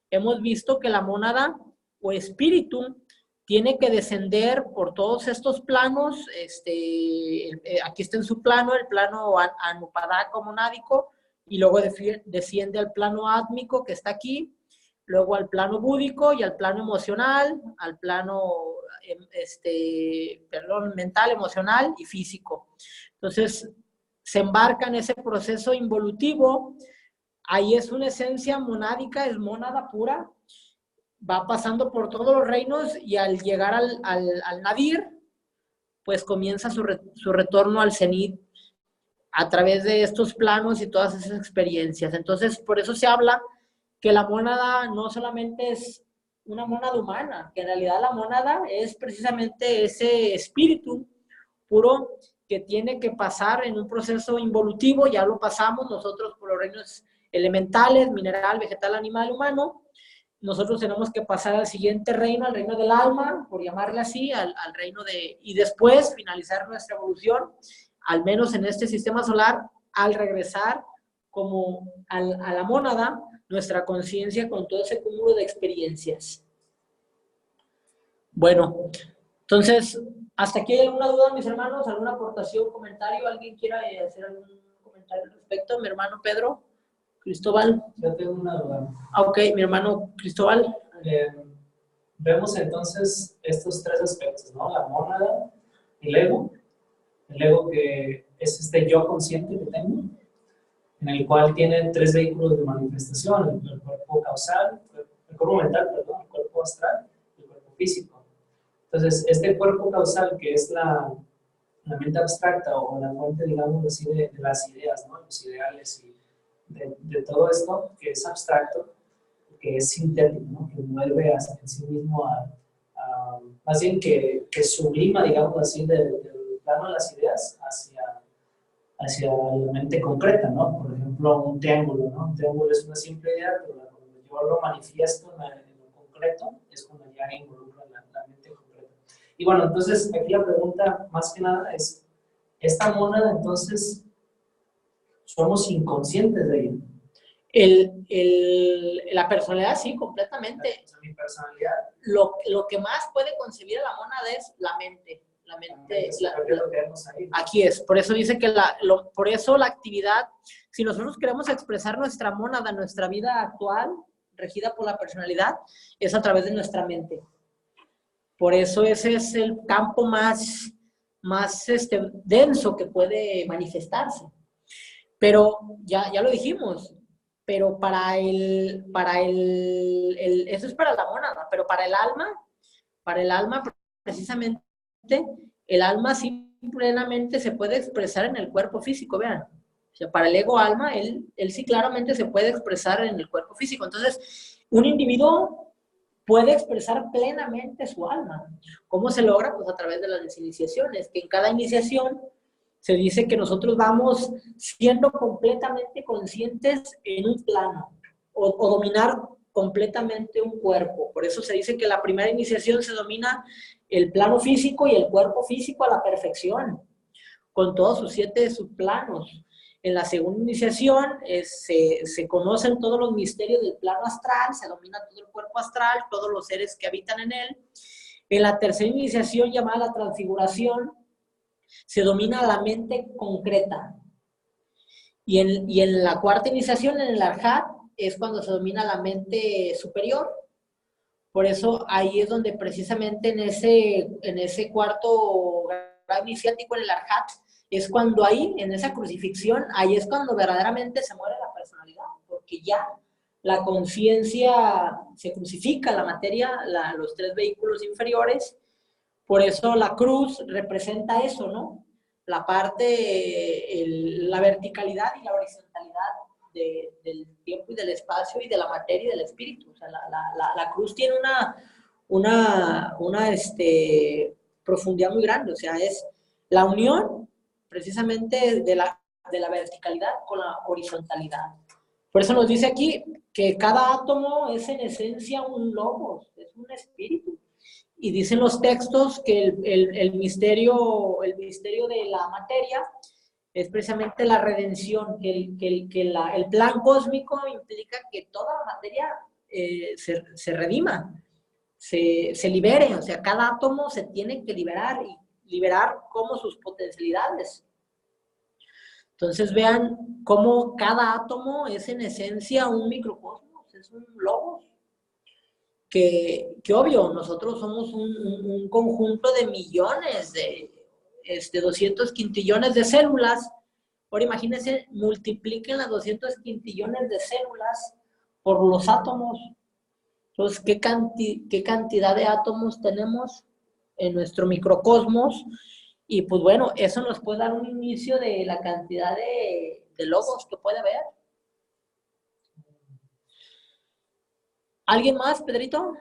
hemos visto que la mónada o espíritu tiene que descender por todos estos planos. Aquí está en su plano, el plano anupadá monádico, y luego desciende al plano átmico, que está aquí, luego al plano búdico y al plano emocional, al plano mental, emocional y físico. Entonces, se embarca en ese proceso involutivo. Ahí es una esencia monádica, es mónada pura, va pasando por todos los reinos, y al llegar al nadir, pues comienza su retorno al cenit a través de estos planos y todas esas experiencias. Entonces, por eso se habla que la mónada no solamente es una mónada humana, que en realidad la mónada es precisamente ese espíritu puro que tiene que pasar en un proceso involutivo. Ya lo pasamos nosotros por los reinos elementales, mineral, vegetal, animal, humano. Nosotros tenemos que pasar al siguiente reino, al reino del alma, por llamarle así, al reino y después finalizar nuestra evolución, al menos en este sistema solar, al regresar como a la mónada, nuestra conciencia con todo ese cúmulo de experiencias. Bueno, entonces, ¿hasta aquí hay alguna duda, mis hermanos? ¿Alguna aportación, comentario? ¿Alguien quiera hacer algún comentario al respecto? Mi hermano Pedro, Cristóbal. Yo tengo una duda. Ok, mi hermano Cristóbal. Vemos entonces estos tres aspectos, ¿no? La mónada, el ego que es este yo consciente que tengo, en el cual tiene tres vehículos de manifestación: el cuerpo causal, el cuerpo mental, perdón, el cuerpo astral y el cuerpo físico. Entonces, este cuerpo causal, que es la mente abstracta o la fuente, digamos así, de las ideas, ¿no? Los ideales y de todo esto que es abstracto, que es sintético, ¿no? Que mueve en sí mismo más bien que sublima, digamos así, del plano de las ideas hacia la mente concreta, ¿no? Por ejemplo, un triángulo, ¿no? Un triángulo es una simple idea, pero cuando yo lo manifiesto en lo concreto, es cuando ya involucra la mente concreta. Y bueno, entonces aquí la pregunta más que nada es, ¿esta mónada entonces somos inconscientes de ella? La personalidad, sí, completamente. Mi personalidad. Lo que más puede concebir a la mónada es la mente. La mente, ahí. aquí es. Por eso dice que por eso la actividad, si nosotros queremos expresar nuestra mónada, nuestra vida actual, regida por la personalidad, es a través de nuestra mente. Por eso ese es el campo más denso que puede manifestarse. Pero ya lo dijimos, pero eso es para la mónada, pero para el alma precisamente, el alma sí plenamente se puede expresar en el cuerpo físico, vean. O sea, para el ego alma, él sí claramente se puede expresar en el cuerpo físico. Entonces, un individuo puede expresar plenamente su alma. ¿Cómo se logra? Pues a través de las iniciaciones, que en cada iniciación se dice que nosotros vamos siendo completamente conscientes en un plano o dominar completamente un cuerpo. Por eso se dice que la primera iniciación se domina el plano físico y el cuerpo físico a la perfección, con todos sus 7 subplanos. En la segunda iniciación se conocen todos los misterios del plano astral, se domina todo el cuerpo astral, todos los seres que habitan en él. En la tercera iniciación, llamada la transfiguración, se domina la mente concreta. Y en la cuarta iniciación, en el Arhat, es cuando se domina la mente superior. Por eso ahí es donde precisamente en ese cuarto grado iniciático, en el Arhat, es cuando ahí, en esa crucifixión, ahí es cuando verdaderamente se muere la personalidad, porque ya la conciencia se crucifica, la materia, los 3 vehículos inferiores. Por eso la cruz representa eso, ¿no? La parte, la verticalidad y la horizontalidad del tiempo y del espacio y de la materia y del espíritu. O sea, la cruz tiene una profundidad muy grande. O sea, es la unión precisamente de la verticalidad con la horizontalidad. Por eso nos dice aquí que cada átomo es en esencia un logos, es un espíritu. Y dicen los textos que el misterio de la materia es precisamente la redención, que el plan cósmico implica que toda la materia se redima, se libere. O sea, cada átomo se tiene que liberar y liberar como sus potencialidades. Entonces vean cómo cada átomo es en esencia un microcosmos, es un logos. Que obvio, nosotros somos un conjunto de millones, de 200 quintillones de células. Ahora imagínense, multipliquen las 200 quintillones de células por los átomos. Entonces, ¿qué cantidad de átomos tenemos en nuestro microcosmos? Y pues bueno, eso nos puede dar un inicio de la cantidad de logos que puede haber. ¿Alguien más, Pedrito?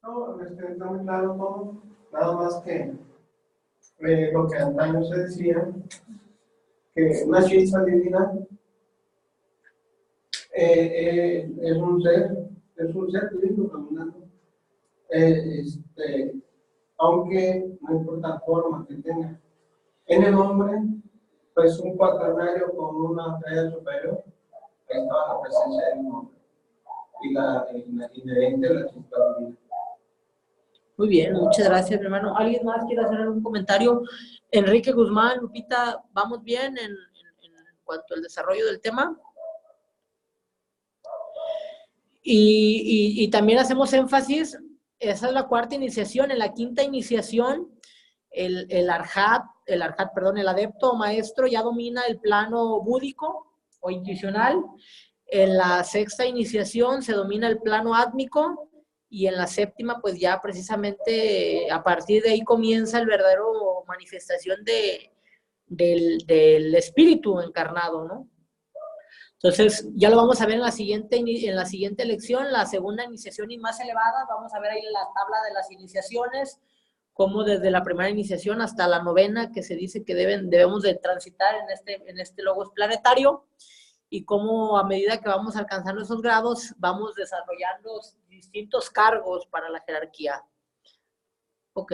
No, está muy claro todo. Nada más que lo que antaño se decía, que una chispa divina es un ser divino caminando. Aunque no importa la forma que tenga. En el hombre, pues un cuaternario con una estrella superior, ahí estaba la presencia del hombre. Y la inherente a la chispa divina. Muy bien, muchas gracias, mi hermano. ¿Alguien más quiere hacer algún comentario? Enrique Guzmán, Lupita, ¿vamos bien en cuanto al desarrollo del tema? Y también hacemos énfasis, esa es la cuarta iniciación. En la quinta iniciación, el adepto o maestro ya domina el plano búdico o intuicional. En la sexta iniciación se domina el plano átmico. Y en la séptima, pues ya precisamente a partir de ahí comienza el verdadero manifestación del espíritu encarnado, ¿no? Entonces, ya lo vamos a ver en la siguiente lección, la segunda iniciación y más elevada. Vamos a ver ahí la tabla de las iniciaciones, cómo desde la primera iniciación hasta la novena, que se dice que debemos de transitar en este logos planetario, y cómo a medida que vamos alcanzando esos grados, vamos desarrollando distintos cargos para la jerarquía. Ok.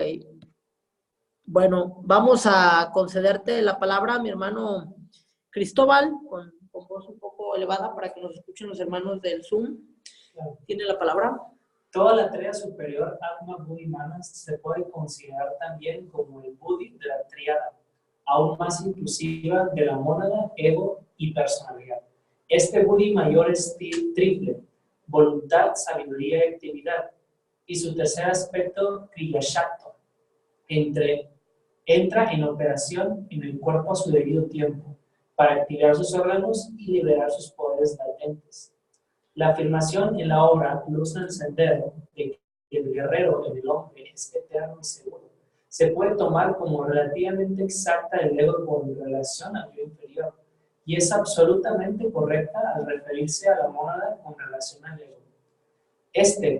Bueno, vamos a concederte la palabra a mi hermano Cristóbal, con voz un poco elevada para que nos escuchen los hermanos del Zoom. ¿Tiene la palabra? Toda la tríada superior, Atma, Buddhi, Manas, se puede considerar también como el Buddhi de la tríada, aún más inclusiva de la mónada, ego y personalidad. Este Buddhi mayor es triple: voluntad, sabiduría y actividad. Y su tercer aspecto, Kriya Shakta, entra en operación en el cuerpo a su debido tiempo para activar sus órganos y liberar sus poderes latentes. La afirmación en la obra Luz en el Sendero de que el guerrero en el hombre es eterno y seguro se puede tomar como relativamente exacta del ego con relación al yo inferior, y es absolutamente correcta al referirse a la mónada con relación al ego.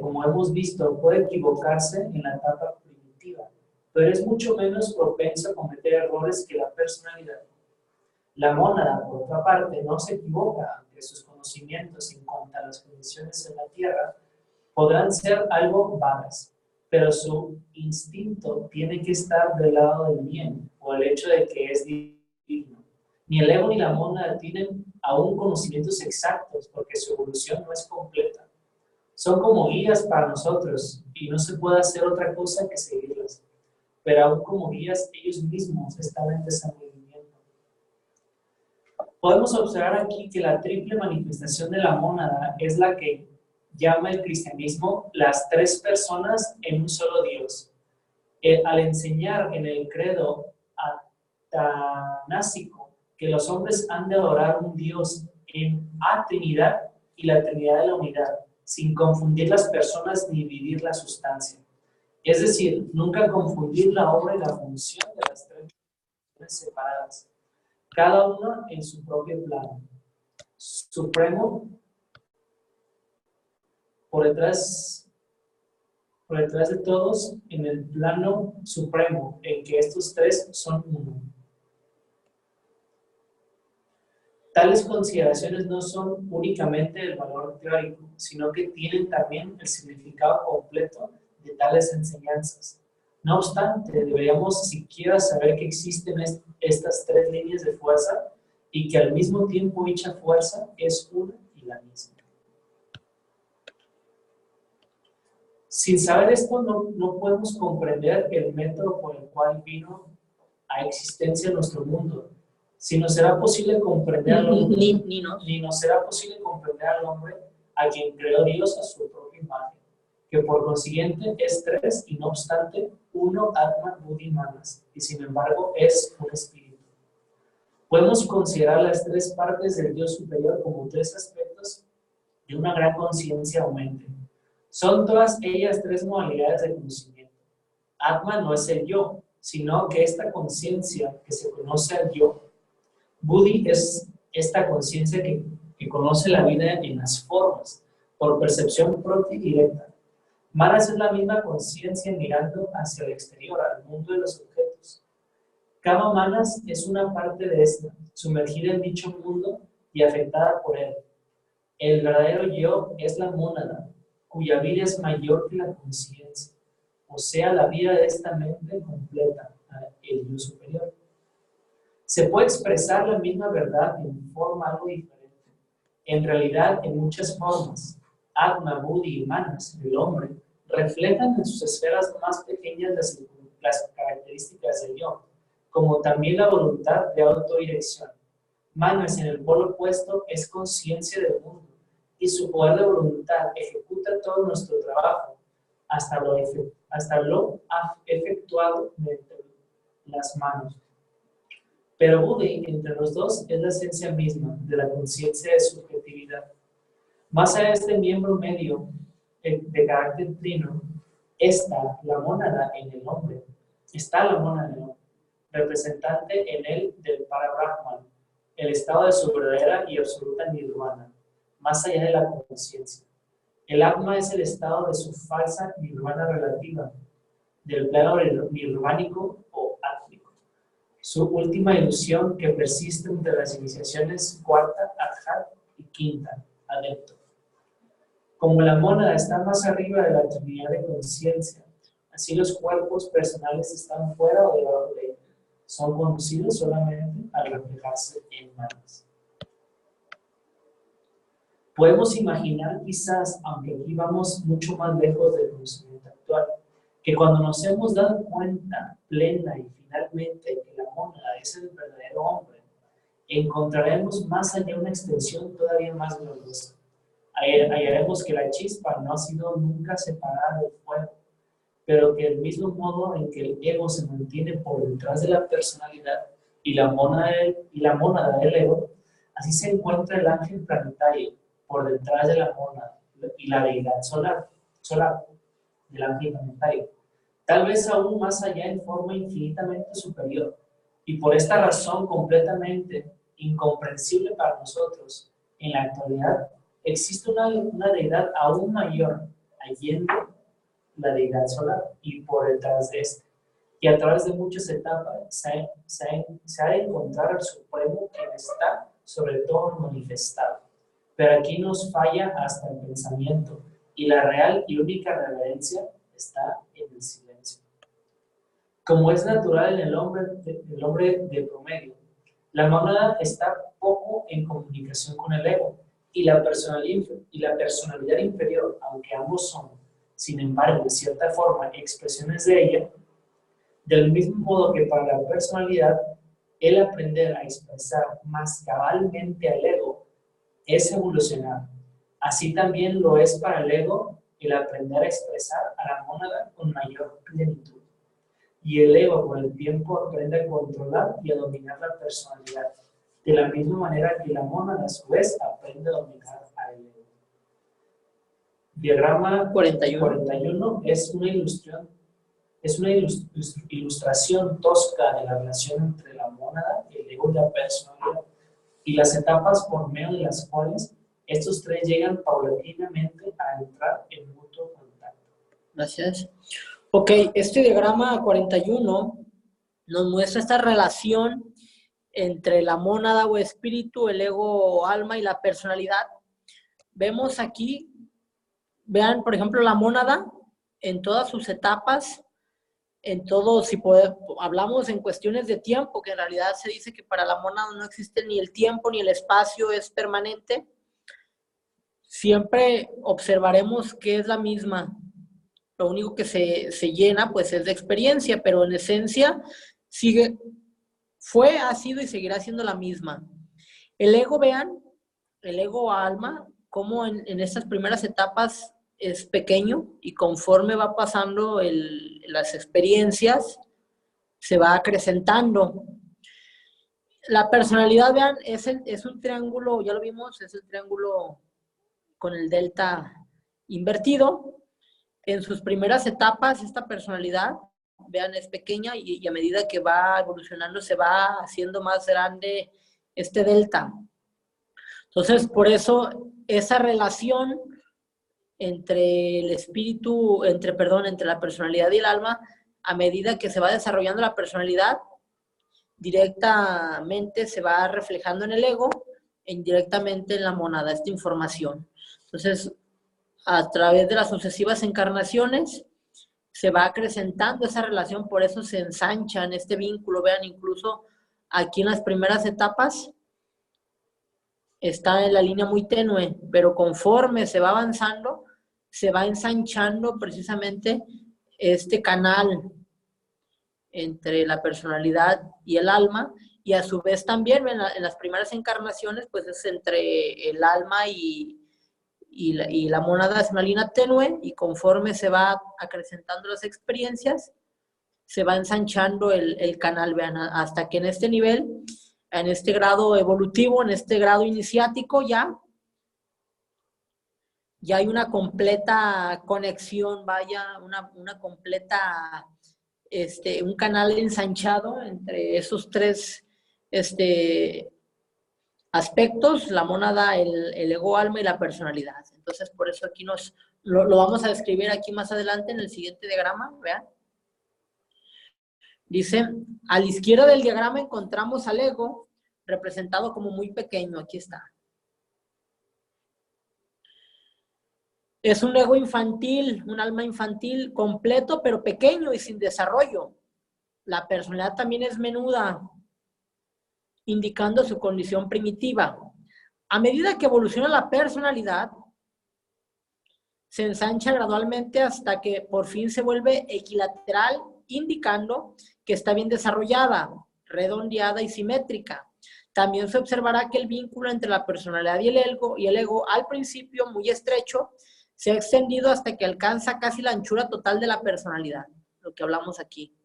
Como hemos visto, puede equivocarse en la etapa primitiva, pero es mucho menos propenso a cometer errores que la personalidad. La mónada, por otra parte, no se equivoca, aunque sus conocimientos en cuanto a las condiciones en la Tierra podrán ser algo vagas, pero su instinto tiene que estar del lado del bien, o el hecho de que es divino. Ni el ego ni la mónada tienen aún conocimientos exactos, porque su evolución no es completa. Son como guías para nosotros, y no se puede hacer otra cosa que seguirlas. Pero aún como guías, ellos mismos están en desenvolvimiento. Podemos observar aquí que la triple manifestación de la mónada es la que llama el cristianismo las tres personas en un solo Dios. Al enseñar en el credo atanásico que los hombres han de adorar un Dios en a Trinidad y la Trinidad de la unidad, sin confundir las personas ni dividir la sustancia. Es decir, nunca confundir la obra y la función de las tres personas separadas, cada una en su propio plano supremo, por detrás de todos, en el plano supremo, en que estos tres son uno. Tales consideraciones no son únicamente el valor teórico, sino que tienen también el significado completo de tales enseñanzas. No obstante, deberíamos siquiera saber que existen estas tres líneas de fuerza y que al mismo tiempo dicha fuerza es una y la misma. Sin saber esto, no podemos comprender el método por el cual vino a existencia nuestro mundo. Si nos será posible comprender al hombre, ni nos será posible comprender al hombre a quien creó Dios a su propia imagen, que por consiguiente es tres y no obstante uno, Atma, Buddhi, Manas, y sin embargo es un espíritu. Podemos considerar las tres partes del Dios superior como tres aspectos de una gran conciencia aumente. Son todas ellas tres modalidades de conocimiento. Atma no es el yo, sino que esta conciencia que se conoce al yo. Buddhi es esta conciencia que conoce la vida en las formas, por percepción propia y directa. Manas es la misma conciencia mirando hacia el exterior, al mundo de los objetos. Cada Manas es una parte de esta, sumergida en dicho mundo y afectada por él. El verdadero yo es la mónada, cuya vida es mayor que la conciencia, o sea, la vida de esta mente completa, el yo superior. Se puede expresar la misma verdad en forma algo diferente. En realidad, en muchas formas, Atma, Buddhi y Manas, el hombre, reflejan en sus esferas más pequeñas las características del yo, como también la voluntad de autodirección. Manas, en el polo opuesto, es conciencia del mundo, y su poder de voluntad ejecuta todo nuestro trabajo, hasta lo efectuado mediante las manos. Pero Buddhi, entre los dos, es la esencia misma de la conciencia de subjetividad. Más allá de este miembro medio de carácter trino, está la mónada en el hombre, representante en él del Parabrahman, el estado de su verdadera y absoluta nirvana, más allá de la conciencia. El Atma es el estado de su falsa nirvana relativa, del plano nirvánico o átmico, su última ilusión que persiste entre las iniciaciones cuarta, Arhat, y quinta, Adepto. Como la mónada está más arriba de la trinidad de conciencia, así los cuerpos personales están fuera o debajo de ella. Son conocidos solamente al reflejarse en Manas. Podemos imaginar quizás, aunque aquí vamos mucho más lejos del conocimiento actual, que cuando nos hemos dado cuenta plena y finalmente que la mónada es el verdadero hombre, encontraremos más allá una extensión todavía más gloriosa. Hallaremos que la chispa no ha sido nunca separada del fuego, pero que del mismo modo en que el ego se mantiene por detrás de la personalidad y la mónada del ego, así se encuentra el ángel planetario por detrás de la mónada y la deidad solar del ángel planetario, tal vez aún más allá en forma infinitamente superior, y por esta razón completamente incomprensible para nosotros. En la actualidad existe una deidad aún mayor, allende la deidad solar y por detrás de este, y a través de muchas etapas se ha de encontrar al Supremo que está sobre todo manifestado. Pero aquí nos falla hasta el pensamiento, y la real y única reverencia está en el silencio. Como es natural en el hombre de promedio, la mónada está poco en comunicación con el ego y la personalidad inferior, aunque ambos son, sin embargo, de cierta forma, expresiones de ella, del mismo modo que para la personalidad, el aprender a expresar más cabalmente al ego es evolucionar. Así también lo es para el ego el aprender a expresar a la mónada con mayor plenitud. Y el ego con el tiempo aprende a controlar y a dominar la personalidad, de la misma manera que la mónada a su vez aprende a dominar al ego. Diagrama 41 es una ilustración tosca de la relación entre la mónada, el ego y la personalidad, y las etapas por medio de las cuales estos tres llegan paulatinamente a entrar en mutuo contacto. Gracias. Ok, este diagrama 41 nos muestra esta relación entre la mónada o espíritu, el ego o alma y la personalidad. Vemos aquí, vean, por ejemplo, la mónada en todas sus etapas, en todo, si hablamos en cuestiones de tiempo, que en realidad se dice que para la mónada no existe ni el tiempo ni el espacio, es permanente, siempre observaremos que es la misma. Lo único que se llena pues es de experiencia, pero en esencia ha sido y seguirá siendo la misma. El ego, vean, el ego alma, como en estas primeras etapas es pequeño y conforme va pasando las experiencias, se va acrecentando. La personalidad, vean, es un triángulo, ya lo vimos, es el triángulo con el delta invertido. En sus primeras etapas, esta personalidad, vean, es pequeña y a medida que va evolucionando se va haciendo más grande este delta. Entonces, por eso, esa relación entre el espíritu, entre la personalidad y el alma, a medida que se va desarrollando la personalidad, directamente se va reflejando en el ego e indirectamente en la mónada, esta información. Entonces, a través de las sucesivas encarnaciones, se va acrecentando esa relación, por eso se ensancha en este vínculo. Vean, incluso aquí en las primeras etapas está en la línea muy tenue, pero conforme se va avanzando, se va ensanchando precisamente este canal entre la personalidad y el alma, y a su vez también en las primeras encarnaciones, pues es entre el alma y la mónada, es una línea tenue, y conforme se va acrecentando las experiencias, se va ensanchando el canal, vean, hasta que en este nivel, en este grado evolutivo, en este grado iniciático, ya hay una completa conexión, vaya, una completa, un canal ensanchado entre esos tres aspectos, la mónada, el ego alma y la personalidad. Entonces, por eso aquí lo vamos a describir aquí más adelante en el siguiente diagrama, vean. Dice, a la izquierda del diagrama encontramos al ego representado como muy pequeño, aquí está. Es un ego infantil, un alma infantil completo, pero pequeño y sin desarrollo. La personalidad también es menuda, indicando su condición primitiva. A medida que evoluciona la personalidad, se ensancha gradualmente hasta que por fin se vuelve equilateral, indicando que está bien desarrollada, redondeada y simétrica. También se observará que el vínculo entre la personalidad y el ego, al principio muy estrecho, se ha extendido hasta que alcanza casi la anchura total de la personalidad, lo que hablamos aquí.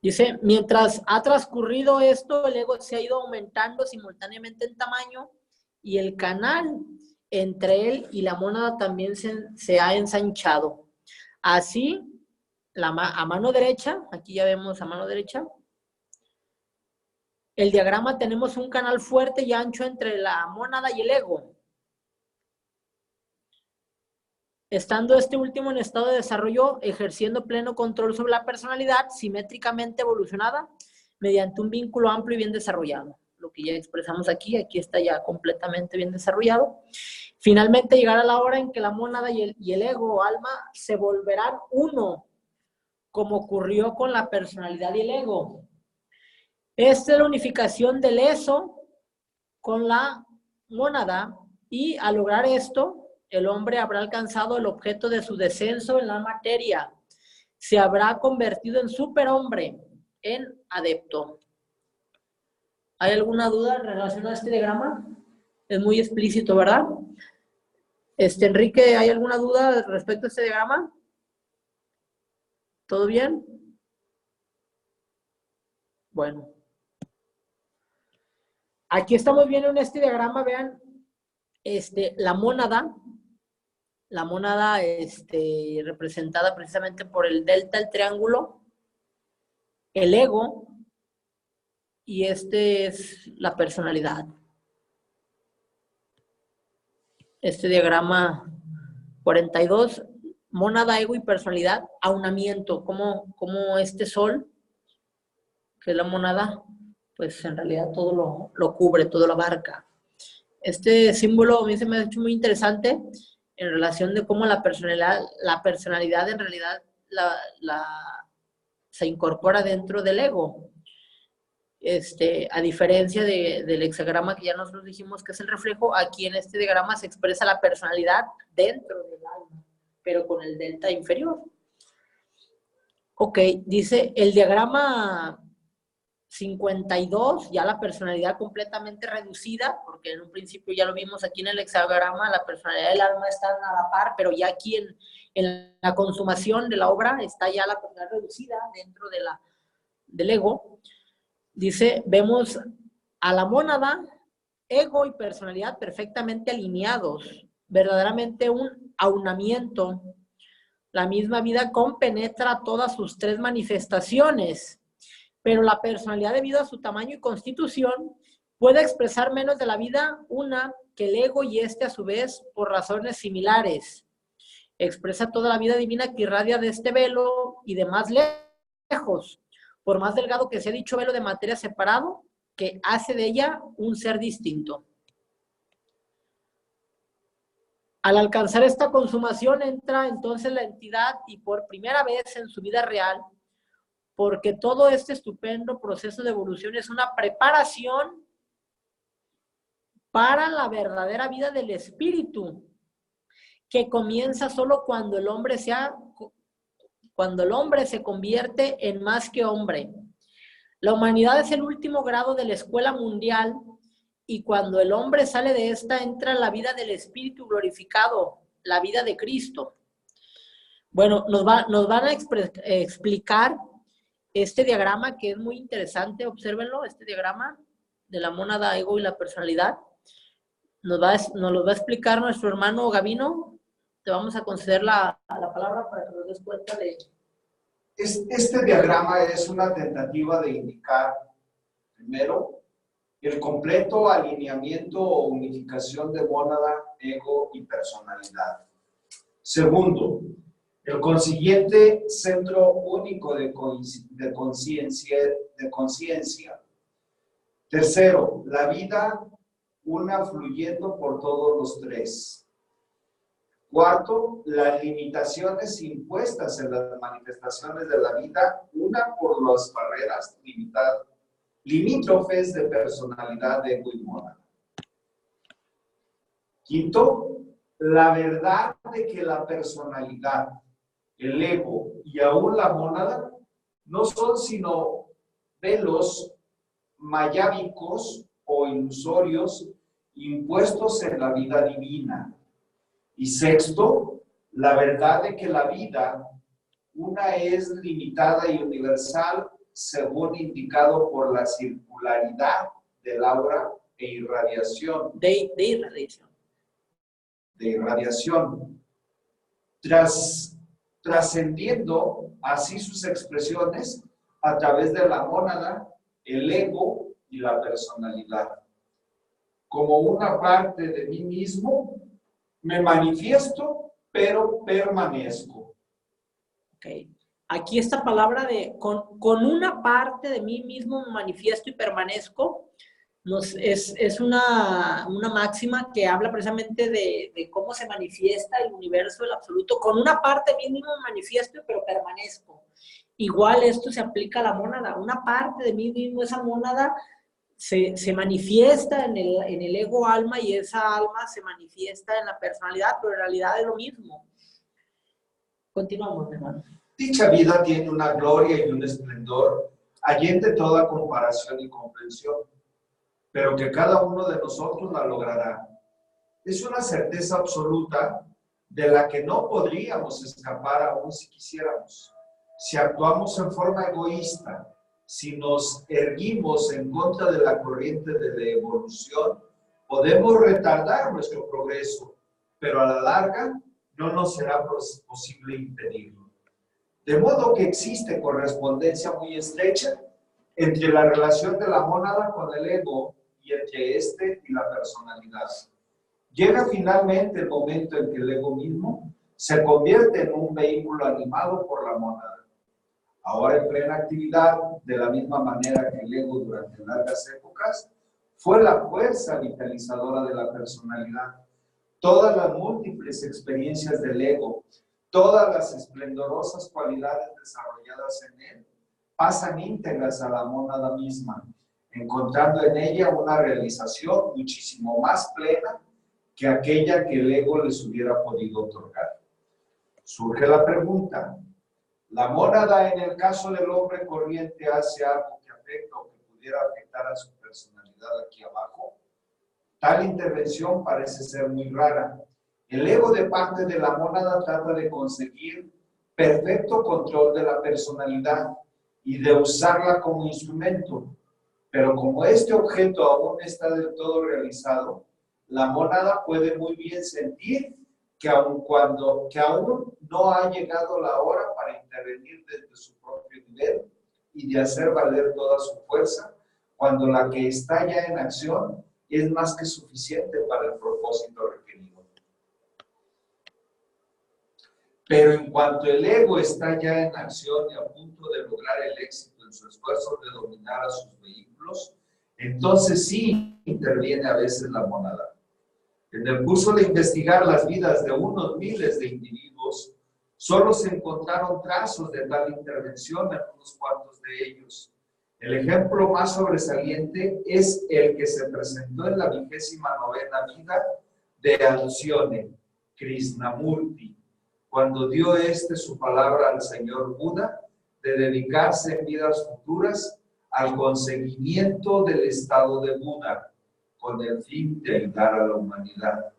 Dice, mientras ha transcurrido esto, el ego se ha ido aumentando simultáneamente en tamaño y el canal entre él y la mónada también se ha ensanchado. Así, a mano derecha, aquí ya vemos a mano derecha, el diagrama tenemos un canal fuerte y ancho entre la mónada y el ego. Estando este último en estado de desarrollo, ejerciendo pleno control sobre la personalidad, simétricamente evolucionada, mediante un vínculo amplio y bien desarrollado. Lo que ya expresamos aquí está ya completamente bien desarrollado. Finalmente llegará la hora en que la mónada y el ego o alma se volverán uno, como ocurrió con la personalidad y el ego. Esta es la unificación del eso con la mónada, y al lograr esto, el hombre habrá alcanzado el objeto de su descenso en la materia. Se habrá convertido en superhombre, en adepto. ¿Hay alguna duda relacionada a este diagrama? Es muy explícito, ¿verdad? Enrique, ¿hay alguna duda respecto a este diagrama? ¿Todo bien? Bueno. Aquí estamos viendo en este diagrama, vean, la mónada representada precisamente por el delta, el triángulo, el ego, y es la personalidad. Este diagrama 42, mónada, ego y personalidad, aunamiento, como este sol, que es la mónada, pues en realidad todo lo cubre, todo lo abarca. Este símbolo a mí se me ha hecho muy interesante en relación de cómo la personalidad en realidad se incorpora dentro del ego. A diferencia del hexagrama que ya nosotros dijimos que es el reflejo, aquí en este diagrama se expresa la personalidad dentro del alma, pero con el delta inferior. Ok, dice el diagrama 52, ya la personalidad completamente reducida, porque en un principio ya lo vimos aquí en el hexagrama, la personalidad del alma está a la par, pero ya aquí en la consumación de la obra está ya la personalidad reducida dentro del ego. Dice, vemos a la mónada, ego y personalidad perfectamente alineados, verdaderamente un aunamiento. La misma vida compenetra todas sus tres manifestaciones, pero la personalidad, debido a su tamaño y constitución, puede expresar menos de la vida una que el ego, y a su vez, por razones similares. Expresa toda la vida divina que irradia de este velo y de más lejos, por más delgado que sea dicho velo de materia separado, que hace de ella un ser distinto. Al alcanzar esta consumación, entra entonces la entidad, y por primera vez en su vida real, porque todo este estupendo proceso de evolución es una preparación para la verdadera vida del espíritu, que comienza solo cuando el hombre se convierte en más que hombre. La humanidad es el último grado de la escuela mundial, y cuando el hombre sale de esta, entra en la vida del espíritu glorificado, la vida de Cristo. Bueno, nos van a explicar este diagrama, que es muy interesante. Obsérvenlo, este diagrama de la mónada, ego y la personalidad. Nos lo va a explicar nuestro hermano Gavino. Te vamos a conceder la palabra para que nos des cuenta de... Este diagrama es una tentativa de indicar, primero, el completo alineamiento o unificación de mónada, ego y personalidad. Segundo, el consiguiente centro único de conciencia. Tercero, la vida una fluyendo por todos los tres. Cuarto, las limitaciones impuestas en las manifestaciones de la vida, una por las barreras limítrofes de personalidad, ego y mónada. Quinto, la verdad de que la personalidad, el ego y aún la mónada no son sino velos mayábicos o ilusorios impuestos en la vida divina. Y sexto, la verdad de que la vida, una es limitada y universal según indicado por la circularidad del aura e irradiación. De irradiación. De irradiación. Trascendiendo así sus expresiones a través de la mónada, el ego y la personalidad. Como una parte de mí mismo, me manifiesto, pero permanezco. Okay. Aquí esta palabra de con una parte de mí mismo me manifiesto y permanezco, es una máxima que habla precisamente de cómo se manifiesta el universo, el absoluto. Con una parte de mí mismo me manifiesto, pero permanezco. Igual esto se aplica a la mónada. Una parte de mí mismo, esa mónada, se manifiesta en el ego alma y esa alma se manifiesta en la personalidad, pero en realidad es lo mismo. Continuamos, hermano. Dicha vida tiene una gloria y un esplendor allende toda comparación y comprensión, pero que cada uno de nosotros la logrará. Es una certeza absoluta de la que no podríamos escapar aún si quisiéramos. Si actuamos en forma egoísta, si nos erguimos en contra de la corriente de la evolución, podemos retardar nuestro progreso, pero a la larga no nos será posible impedirlo. De modo que existe correspondencia muy estrecha entre la relación de la mónada con el ego y entre este y la personalidad. Llega finalmente el momento en que el ego mismo se convierte en un vehículo animado por la mónada. Ahora en plena actividad, de la misma manera que el ego durante largas épocas, fue la fuerza vitalizadora de la personalidad. Todas las múltiples experiencias del ego, todas las esplendorosas cualidades desarrolladas en él, pasan íntegras a la mónada misma, encontrando en ella una realización muchísimo más plena que aquella que el ego les hubiera podido otorgar. Surge la pregunta, ¿la mónada en el caso del hombre corriente hace algo que afecta o que pudiera afectar a su personalidad aquí abajo? Tal intervención parece ser muy rara. El ego de parte de la mónada trata de conseguir perfecto control de la personalidad y de usarla como instrumento. Pero como este objeto aún no está del todo realizado, la mónada puede muy bien sentir que aún no ha llegado la hora para intervenir desde su propio nivel y de hacer valer toda su fuerza, cuando la que está ya en acción es más que suficiente para el propósito requerido. Pero en cuanto el ego está ya en acción y a punto de lograr el éxito en su esfuerzo de dominar a sus vehículos, entonces sí interviene a veces la mónada. En el curso de investigar las vidas de unos miles de individuos, solo se encontraron trazos de tal intervención en unos cuantos de ellos. El ejemplo más sobresaliente es el que se presentó en la 29ª vida de Alcione, Krishnamurti, cuando dio su palabra al señor Buda de dedicarse en vidas futuras al conseguimiento del estado de Buda, con el fin de ayudar a la humanidad.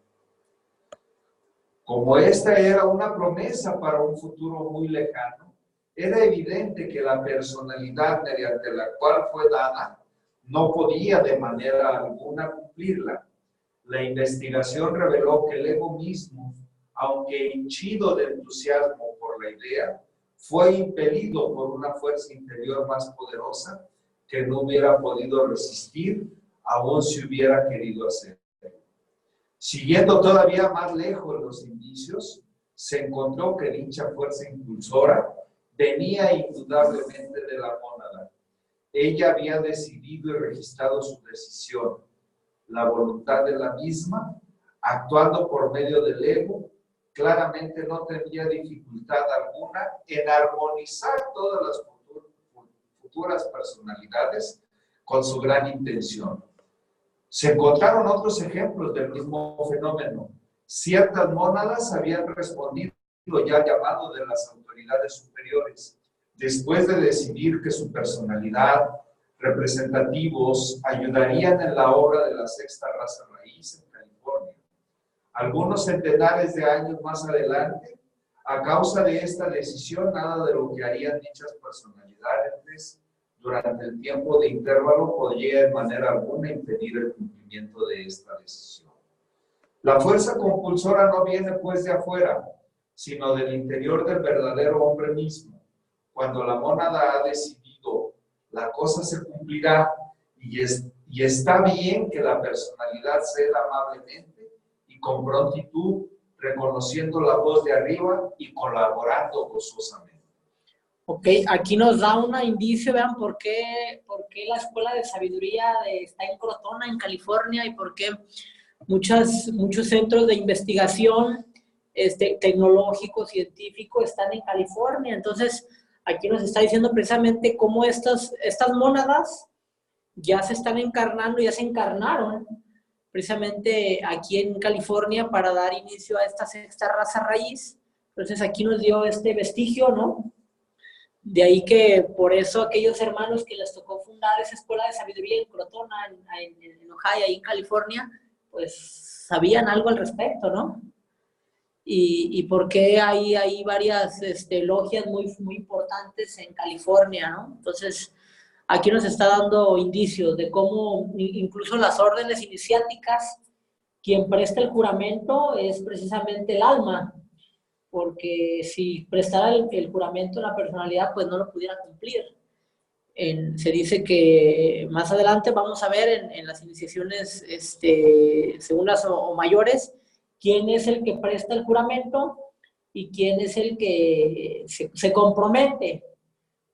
Como esta era una promesa para un futuro muy lejano, era evidente que la personalidad mediante la cual fue dada no podía de manera alguna cumplirla. La investigación reveló que el ego mismo, aunque henchido de entusiasmo por la idea, fue impelido por una fuerza interior más poderosa que no hubiera podido resistir aún si hubiera querido hacerlo. Siguiendo todavía más lejos los indicios, se encontró que dicha fuerza impulsora venía indudablemente de la mónada. Ella había decidido y registrado su decisión, la voluntad de la misma, actuando por medio del ego, claramente no tendría dificultad alguna en armonizar todas las futuras personalidades con su gran intención. Se encontraron otros ejemplos del mismo fenómeno. Ciertas mónadas habían respondido ya al llamado de las autoridades superiores, después de decidir que su personalidad, representativos, ayudarían en la obra de la sexta raza raíz en California. Algunos centenares de años más adelante, a causa de esta decisión, nada de lo que harían dichas personalidades durante el tiempo de intervalo podría de manera alguna impedir el cumplimiento de esta decisión. La fuerza compulsora no viene pues de afuera, sino del interior del verdadero hombre mismo. Cuando la mónada ha decidido, la cosa se cumplirá y está bien que la personalidad ceda amablemente y con prontitud, reconociendo la voz de arriba y colaborando gozosamente. Ok, aquí nos da un indicio, vean por qué la Escuela de Sabiduría está en Crotona, en California, y por qué muchos centros de investigación tecnológico, científico, están en California. Entonces, aquí nos está diciendo precisamente cómo estas mónadas ya se están encarnando, ya se encarnaron precisamente aquí en California para dar inicio a esta sexta raza raíz. Entonces, aquí nos dio este vestigio, ¿no? De ahí que por eso aquellos hermanos que les tocó fundar esa escuela de sabiduría en Crotona, en Ohio, ahí en California, pues sabían algo al respecto, ¿no? Y por qué hay varias logias muy importantes en California, ¿no? Entonces, aquí nos está dando indicios de cómo incluso las órdenes iniciáticas, quien presta el juramento es precisamente el alma, porque si prestara el juramento a la personalidad, pues no lo pudiera cumplir. Se dice que más adelante vamos a ver en las iniciaciones segundas o mayores, quién es el que presta el juramento y quién es el que se compromete,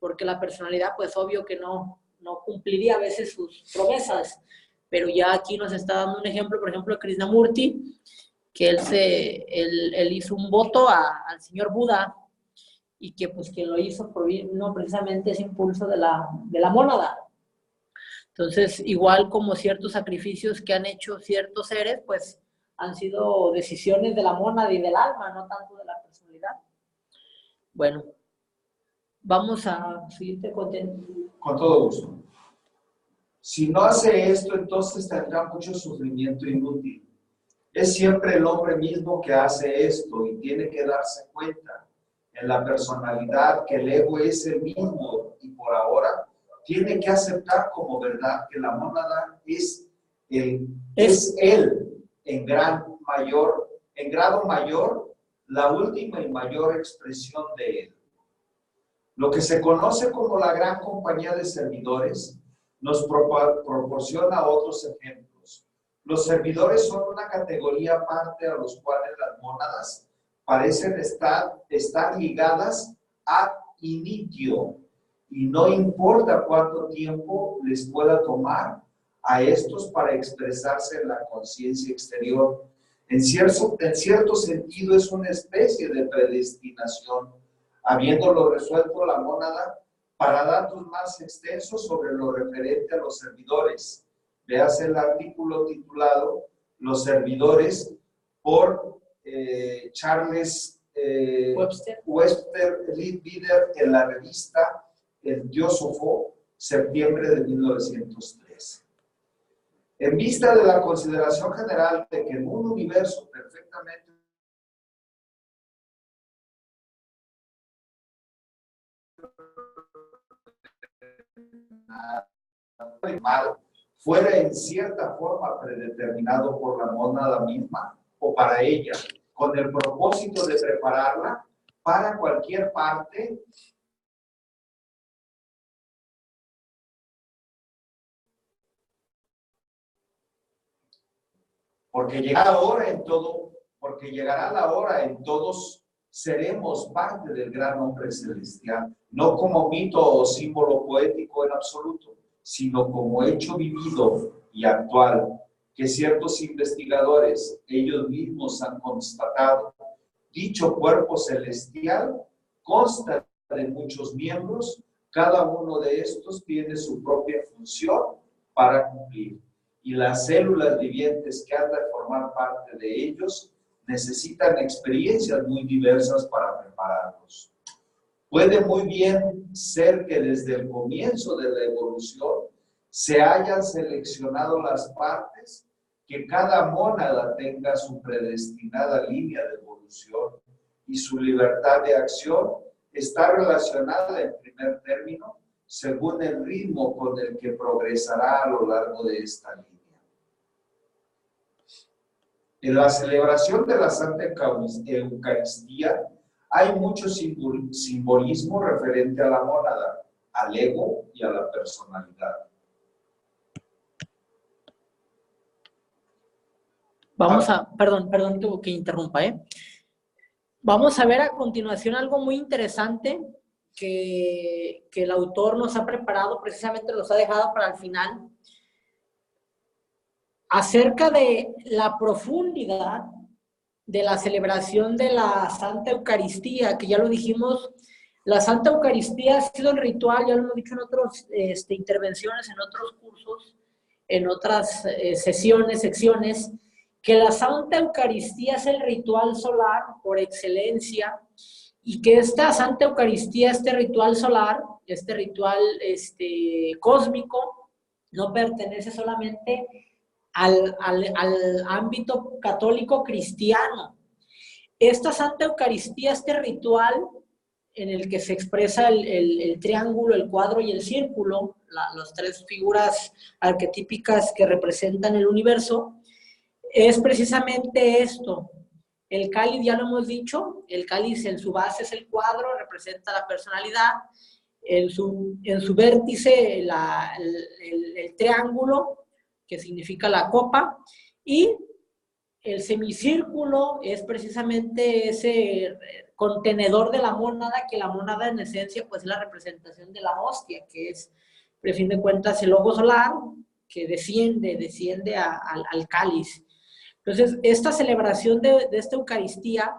porque la personalidad, pues obvio que no cumpliría a veces sus promesas, pero ya aquí nos está dando un ejemplo, por ejemplo, Krishnamurti, que él hizo un voto al señor Buda, y que pues quien lo hizo no precisamente ese impulso de la mónada. Entonces, igual como ciertos sacrificios que han hecho ciertos seres, pues han sido decisiones de la mónada y del alma, no tanto de la personalidad. Bueno, vamos a siguiente contenido. Con todo gusto. Si no hace esto, entonces tendrá mucho sufrimiento inútil. Es siempre el hombre mismo que hace esto y tiene que darse cuenta en la personalidad que el ego es el mismo y por ahora tiene que aceptar como verdad que la mónada es él en grado mayor, la última y mayor expresión de él. Lo que se conoce como la gran compañía de servidores nos proporciona otros ejemplos. Los servidores son una categoría aparte a los cuales las mónadas parecen estar ligadas ad initio, y no importa cuánto tiempo les pueda tomar a estos para expresarse en la conciencia exterior. En cierto sentido es una especie de predestinación, habiéndolo resuelto la mónada. Para datos más extensos sobre lo referente a los servidores, véase el artículo titulado Los servidores por Charles Webster Leadbeater en la revista El Teósofo, septiembre de 1903. En vista de la consideración general de que en un universo perfectamente fuera en cierta forma predeterminado por la mónada misma o para ella, con el propósito de prepararla para cualquier parte porque llegará la hora en todos seremos parte del gran hombre celestial, no como mito o símbolo poético en absoluto, sino como hecho vivido y actual, que ciertos investigadores ellos mismos han constatado, Dicho cuerpo celestial consta de muchos miembros, cada uno de estos tiene su propia función para cumplir, y las células vivientes que han de formar parte de ellos necesitan experiencias muy diversas para prepararlos. Puede muy bien ser que desde el comienzo de la evolución se hayan seleccionado las partes, que cada mónada tenga su predestinada línea de evolución y su libertad de acción está relacionada en primer término según el ritmo con el que progresará a lo largo de esta línea. En la celebración de la Santa Eucaristía hay mucho simbolismo referente a la mónada, al ego y a la personalidad. Vamos a, perdón que interrumpa, Vamos a ver a continuación algo muy interesante que el autor nos ha preparado, precisamente los ha dejado para el final, acerca de la profundidad de la celebración de la Santa Eucaristía, que ya lo dijimos, la Santa Eucaristía ha sido el ritual, ya lo hemos dicho en otras intervenciones, en otros cursos, en otras secciones, que la Santa Eucaristía es el ritual solar por excelencia, y que esta Santa Eucaristía, este ritual solar, este ritual cósmico, no pertenece solamente al ámbito católico cristiano. Esta Santa Eucaristía, este ritual en el que se expresa el triángulo, el cuadro y el círculo, las tres figuras arquetípicas que representan el universo, es precisamente esto. El cáliz, ya lo hemos dicho, el cáliz en su base es el cuadro, representa la personalidad, en su vértice el triángulo, que significa la copa, y el semicírculo es precisamente ese contenedor de la mónada, que la mónada en esencia pues es la representación de la hostia, que es, por fin de cuentas, el logo solar que desciende al cáliz. Entonces, esta celebración de esta Eucaristía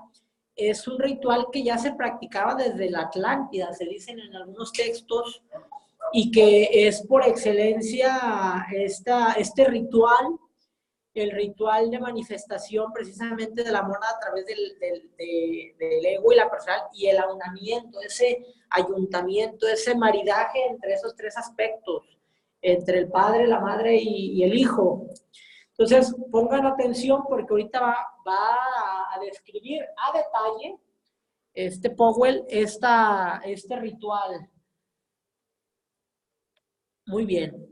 es un ritual que ya se practicaba desde la Atlántida, se dicen en algunos textos, y que es por excelencia este ritual, el ritual de manifestación precisamente de la mónada a través del ego y la personal, y el aunamiento, ese ayuntamiento, ese maridaje entre esos tres aspectos, entre el Padre, la Madre y el Hijo. Entonces, pongan atención porque ahorita va a describir a detalle Powell este ritual. Muy bien.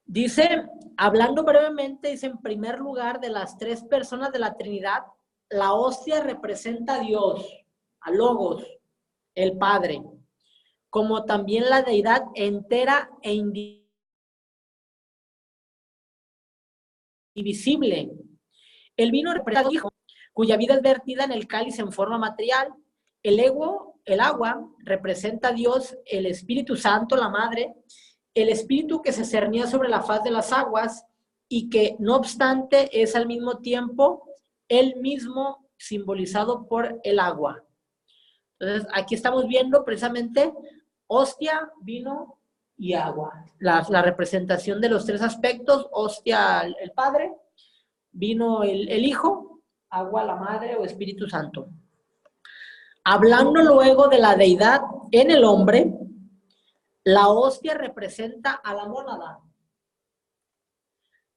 Dice, hablando brevemente, dice, en primer lugar, de las tres personas de la Trinidad, la hostia representa a Dios, a Logos, el Padre, como también la deidad entera e indivisible. El vino representa al Hijo, cuya vida es vertida en el cáliz en forma material. El agua representa a Dios, el Espíritu Santo, la Madre, el Espíritu que se cernía sobre la faz de las aguas y que, no obstante, es al mismo tiempo él mismo simbolizado por el agua. Entonces, aquí estamos viendo precisamente hostia, vino y agua. La representación de los tres aspectos: hostia, el Padre; vino, el Hijo; agua, la Madre o Espíritu Santo. Hablando luego de la deidad en el hombre, la hostia representa a la mónada,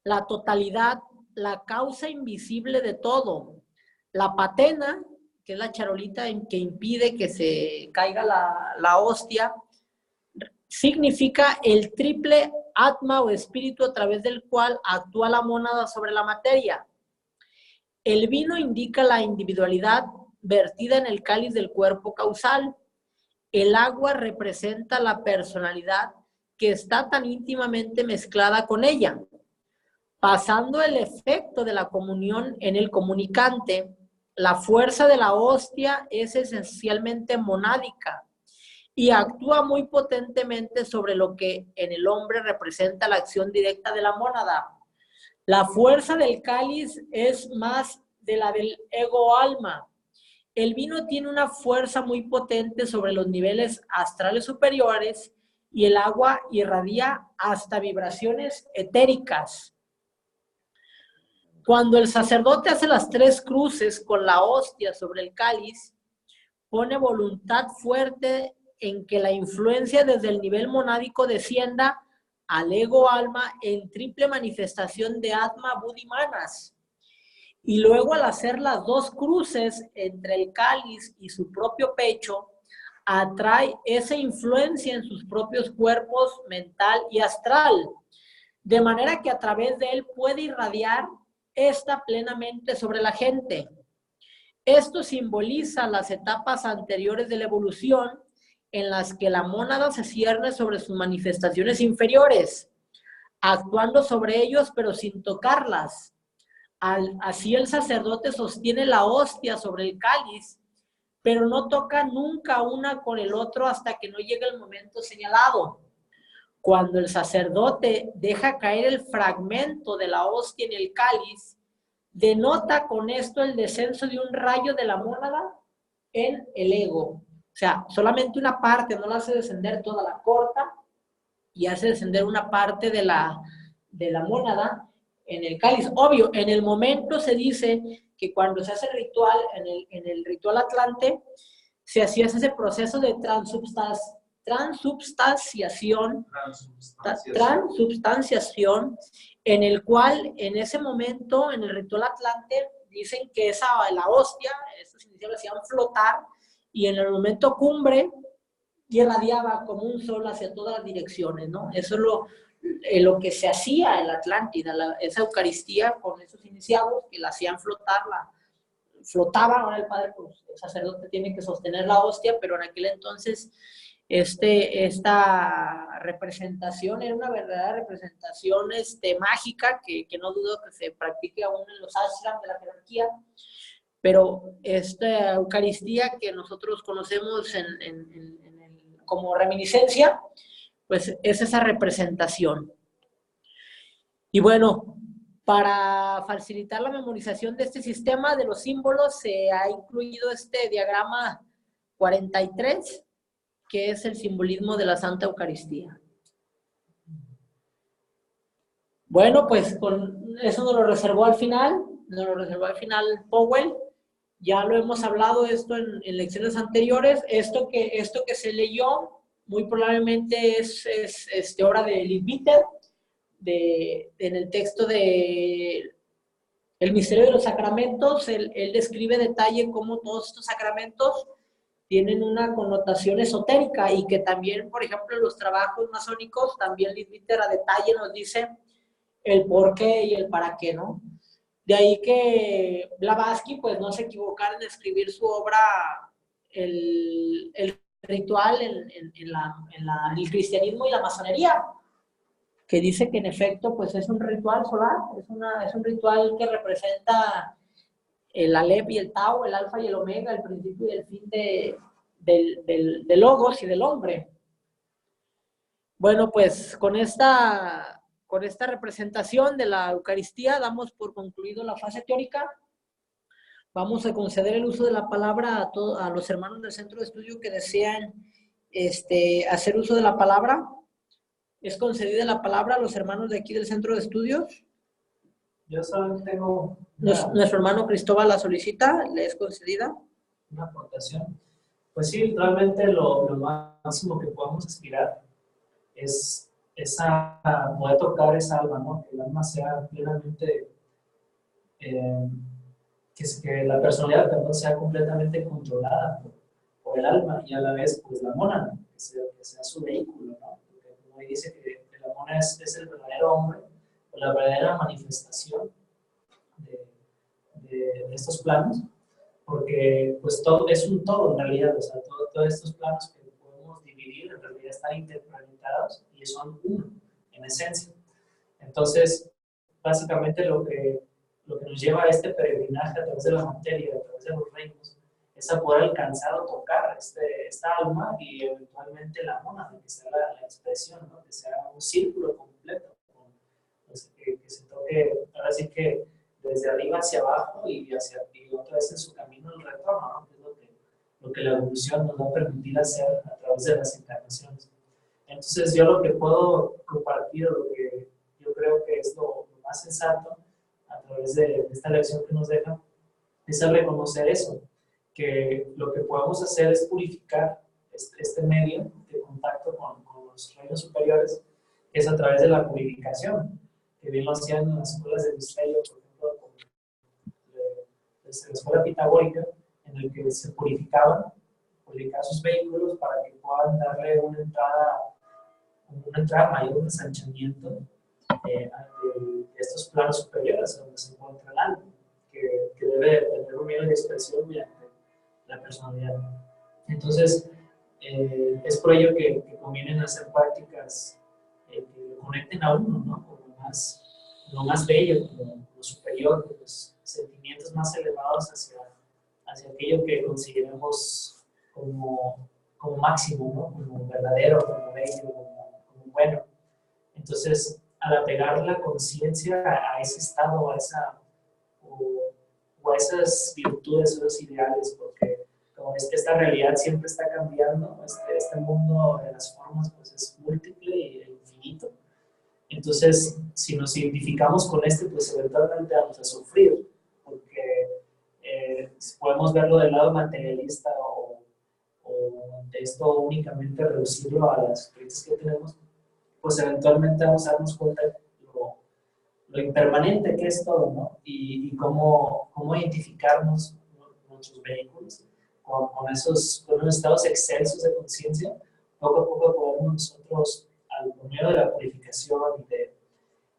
la totalidad, la causa invisible de todo. La patena, que es la charolita que impide que se caiga la hostia, significa el triple atma o espíritu a través del cual actúa la mónada sobre la materia. El vino indica la individualidad vertida en el cáliz del cuerpo causal. El agua representa la personalidad que está tan íntimamente mezclada con ella. Pasando el efecto de la comunión en el comunicante, la fuerza de la hostia es esencialmente monádica y actúa muy potentemente sobre lo que en el hombre representa la acción directa de la mónada. La fuerza del cáliz es más de la del ego-alma, El vino tiene una fuerza muy potente sobre los niveles astrales superiores y el agua irradia hasta vibraciones etéricas. Cuando el sacerdote hace las 3 cruces con la hostia sobre el cáliz, pone voluntad fuerte en que la influencia desde el nivel monádico descienda al ego alma en triple manifestación de Atma, Buddhi, Manas. Y luego al hacer las 2 cruces entre el cáliz y su propio pecho, atrae esa influencia en sus propios cuerpos mental y astral, de manera que a través de él puede irradiar esta plenamente sobre la gente. Esto simboliza las etapas anteriores de la evolución en las que la mónada se cierne sobre sus manifestaciones inferiores, actuando sobre ellos pero sin tocarlas. Así el sacerdote sostiene la hostia sobre el cáliz, pero no toca nunca una con el otro hasta que no llegue el momento señalado. Cuando el sacerdote deja caer el fragmento de la hostia en el cáliz, denota con esto el descenso de un rayo de la mónada en el ego. O sea, solamente una parte, no la hace descender toda, la corta y hace descender una parte de la mónada en el cáliz. Obvio, en el momento se dice que cuando se hace el ritual, en el ritual atlante, se hacía ese proceso de transubstanciación, en el cual en ese momento, en el ritual atlante, dicen que la hostia, estos iniciales hacían flotar, y en el momento cumbre irradiaba como un sol hacia todas las direcciones, ¿no? Eso es lo que se hacía en la Atlántida, esa Eucaristía con esos iniciados que la hacían flotar, flotaba. Ahora el sacerdote tiene que sostener la hostia, pero en aquel entonces esta representación era una verdadera representación mágica que no dudo que se practique aún en los ashrams de la jerarquía, pero esta Eucaristía que nosotros conocemos como reminiscencia, pues es esa representación. Y bueno, para facilitar la memorización de este sistema de los símbolos, se ha incluido este diagrama 43, que es el simbolismo de la Santa Eucaristía. Bueno, pues con eso nos lo reservó al final Powell. Ya lo hemos hablado esto en lecciones anteriores. Esto que se leyó muy probablemente es obra de Leadbeater, en el texto de El misterio de los sacramentos. Él describe detalle cómo todos estos sacramentos tienen una connotación esotérica y que también, por ejemplo, en los trabajos masónicos, también Leadbeater a detalle nos dice el por qué y el para qué, ¿no? De ahí que Blavatsky pues no se equivocara en escribir su obra el ritual en el cristianismo y la masonería, que dice que en efecto pues es un ritual solar, es un ritual que representa el Aleph y el Tau, el alfa y el omega, el principio y el fin del logos y del hombre. Bueno, pues con esta representación de la Eucaristía damos por concluido la fase teórica. Vamos a conceder el uso de la palabra a los hermanos del centro de estudio que desean hacer uso de la palabra. ¿Es concedida la palabra a los hermanos de aquí del centro de estudios? Yo solamente tengo Nuestro hermano Cristóbal la solicita, ¿le es concedida? Una aportación. Pues sí, realmente lo máximo que podemos aspirar es a poder tocar esa alma, ¿no? Que el alma sea plenamente, que la personalidad también sea completamente controlada por el alma y a la vez pues la mónada, que sea su vehículo, ¿no? Porque como dice que la mónada es el verdadero hombre, o la verdadera manifestación de estos planos, porque pues todo es un todo en realidad, o sea, todos estos planos que podemos dividir en realidad están interconectados y son uno en esencia. Entonces, básicamente lo que nos lleva a este peregrinaje a través de la materia, a través de los reinos, es a poder alcanzar o tocar esta alma y eventualmente la mónada, que sea la expresión, ¿no? Que sea un círculo completo, que se toque, ahora sí que desde arriba hacia abajo y otra vez en su camino el retorno, ¿no? Que es lo que la evolución nos va a permitir hacer a través de las encarnaciones. Entonces yo lo que puedo compartir, lo que yo creo que es lo más sensato a través de esta lección que nos deja, es el reconocer eso, que lo que podemos hacer es purificar este medio de contacto con los reinos superiores, que es a través de la purificación, que bien lo hacían en las escuelas de misterio, por ejemplo, desde la escuela pitagórica, en el que se purificaban sus vehículos para que puedan darle una entrada mayor, un ensanchamiento de estos planos superiores donde se encuentra el alma, que debe tener un medio de expresión mediante la personalidad. Entonces, es por ello que convienen hacer prácticas que conecten a uno, ¿no? Con lo más bello, con lo superior, con los sentimientos más elevados hacia aquello que consideramos como máximo, ¿no? Como verdadero, como bello, como bueno. Entonces, al apegar la conciencia a ese estado, o a esas virtudes, esos ideales, porque como esta realidad siempre está cambiando, este mundo de las formas pues es múltiple y infinito. Entonces, si nos identificamos con pues eventualmente vamos a sufrir, porque podemos verlo del lado materialista o de esto únicamente reducirlo a las experiencias que tenemos, pues eventualmente vamos a darnos cuenta de lo impermanente que es todo, ¿no? Y cómo identificarnos nuestros vehículos con esos estados excelsos de conciencia. Poco a poco podemos nosotros, al medio de la purificación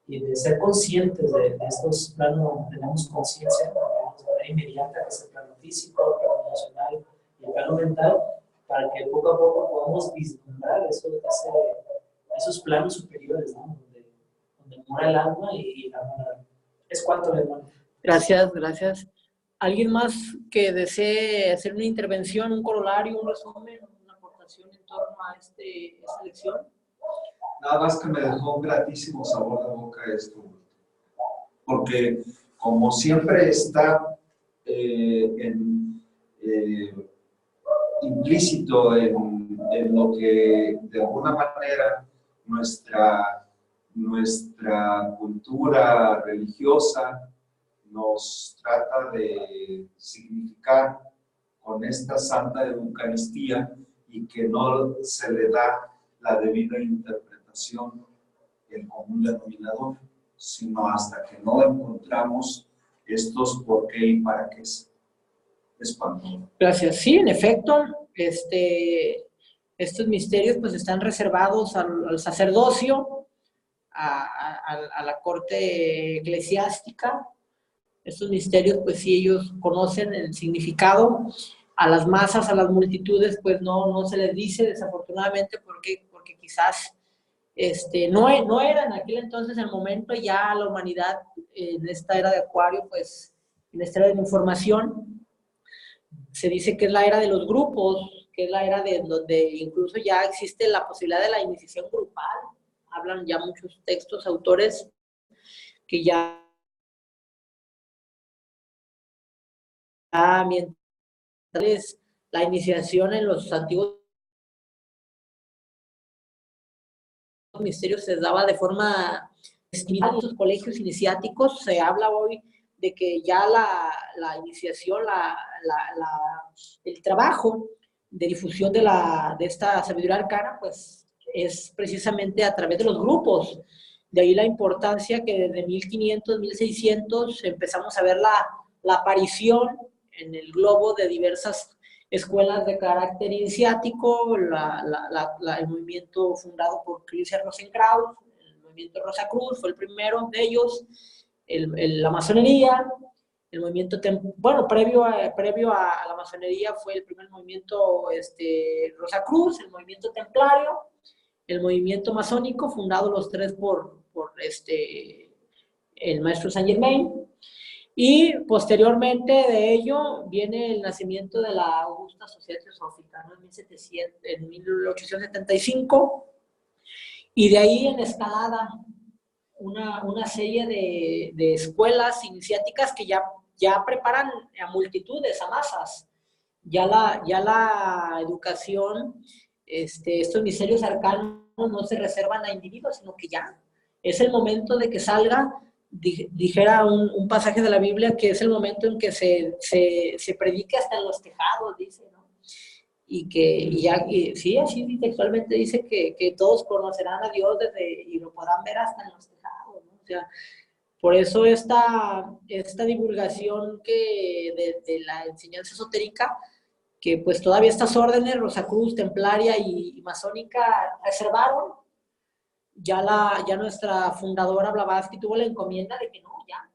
y de ser conscientes de estos planos donde tenemos conciencia, de manera inmediata, que es el plano físico, el plano emocional y el plano mental, para que poco a poco podamos vislumbrar esos planos superiores, ¿no? Donde mora el alma y la monada. Es cuanto, hermano. Gracias, gracias. ¿Alguien más que desee hacer una intervención, un corolario, un resumen, una aportación en torno a esta lección? Nada más que me dejó un gratísimo sabor de boca esto, porque como siempre está implícito en lo que de alguna manera nuestra cultura religiosa nos trata de significar con esta Santa Eucaristía, y que no se le da la debida interpretación, el común denominador, sino hasta que no encontramos estos por qué y para qué es espantoso. Gracias. Sí, en efecto, estos misterios pues están reservados al sacerdocio, a la corte eclesiástica. Estos misterios, pues sí, ellos conocen el significado. A las masas, a las multitudes, pues no se les dice, desafortunadamente, porque quizás no era en aquel entonces el momento. Ya la humanidad, en esta era de Acuario, pues en esta era de la información, se dice que es la era de los grupos, que es la era de donde incluso ya existe la posibilidad de la iniciación grupal. Hablan ya muchos textos, autores, que ya mientras la iniciación en los antiguos misterios se daba de forma distinta en los colegios iniciáticos. Se habla hoy de que ya la iniciación, el trabajo de difusión de esta sabiduría arcana, pues es precisamente a través de los grupos. De ahí la importancia que desde 1500, 1600 empezamos a ver la aparición en el globo de diversas escuelas de carácter iniciático, el movimiento fundado por Christian Rosenkraus, el movimiento Rosacruz fue el primero de ellos, la masonería, el movimiento, previo a la masonería fue el primer movimiento Rosacruz, el movimiento templario, el movimiento masónico, fundado los tres por el maestro Saint Germain. Y posteriormente de ello viene el nacimiento de la Augusta Sociedad Teosófica, ¿no? En 1875, y de ahí en escalada una serie de escuelas iniciáticas que ya preparan a multitudes, a masas. Ya la educación, estos misterios arcanos no se reservan a individuos, sino que ya es el momento de que salga. Dijera un pasaje de la Biblia que es el momento en que se predique hasta en los tejados, dice, ¿no? Sí, así textualmente dice que todos conocerán a Dios y lo podrán ver hasta en los tejados, ¿no? O sea, por eso esta divulgación de la enseñanza esotérica, que pues todavía estas órdenes, Rosacruz, Templaria y Masónica, reservaron. Ya nuestra fundadora Blavatsky tuvo la encomienda de que no, ya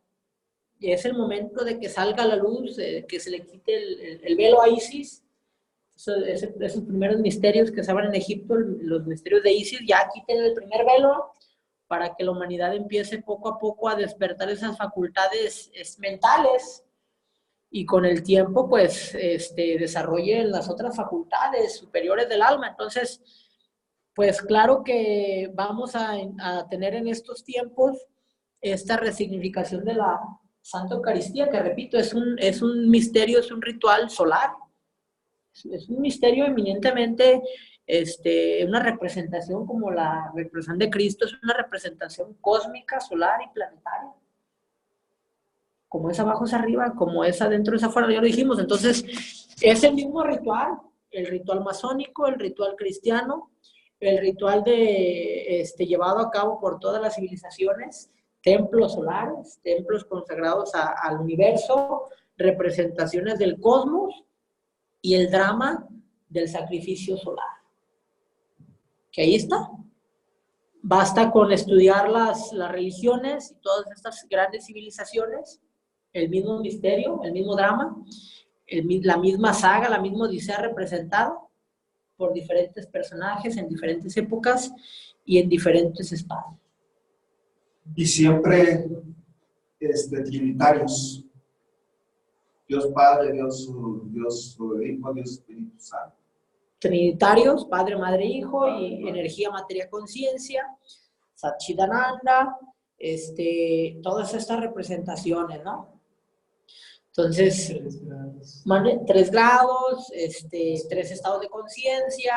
es el momento de que salga a la luz, que se le quite el velo a Isis. Esos primeros misterios que se abren en Egipto, los misterios de Isis, ya quiten el primer velo para que la humanidad empiece poco a poco a despertar esas facultades mentales y con el tiempo pues desarrolle las otras facultades superiores del alma. Entonces, pues claro que vamos a tener en estos tiempos esta resignificación de la Santa Eucaristía, que repito, es un misterio, es un ritual solar, es un misterio eminentemente, una representación como la representación de Cristo, es una representación cósmica, solar y planetaria. Como es abajo es arriba, como es adentro es afuera, ya lo dijimos. Entonces, es el mismo ritual, el ritual masónico, el ritual cristiano, el ritual llevado a cabo por todas las civilizaciones, templos solares, templos consagrados al universo, representaciones del cosmos y el drama del sacrificio solar. Que ahí está. Basta con estudiar las religiones y todas estas grandes civilizaciones, el mismo misterio, el mismo drama, la misma saga, la misma odisea representada por diferentes personajes en diferentes épocas y en diferentes espacios. Y siempre trinitarios. Dios Padre, Dios Hijo, Dios Espíritu Santo. Trinitarios, Padre, Madre, Hijo, y energía, materia, conciencia, Satchidananda, todas estas representaciones, ¿no? Entonces, 3 grados, 3 estados de conciencia,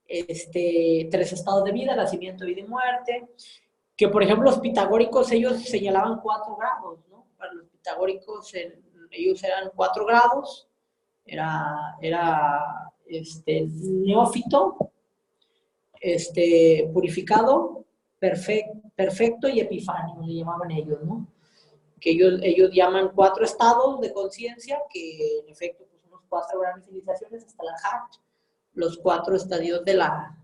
3 estados de vida, nacimiento, vida y muerte, que por ejemplo los pitagóricos, ellos señalaban 4 grados, ¿no? Para los pitagóricos, ellos eran 4 grados, era neófito, purificado, perfecto y epifánio, le llamaban ellos, ¿no? Que ellos llaman 4 estados de conciencia, que en efecto pues, son los 4 grandes civilizaciones hasta la Hat, los 4 estadios de la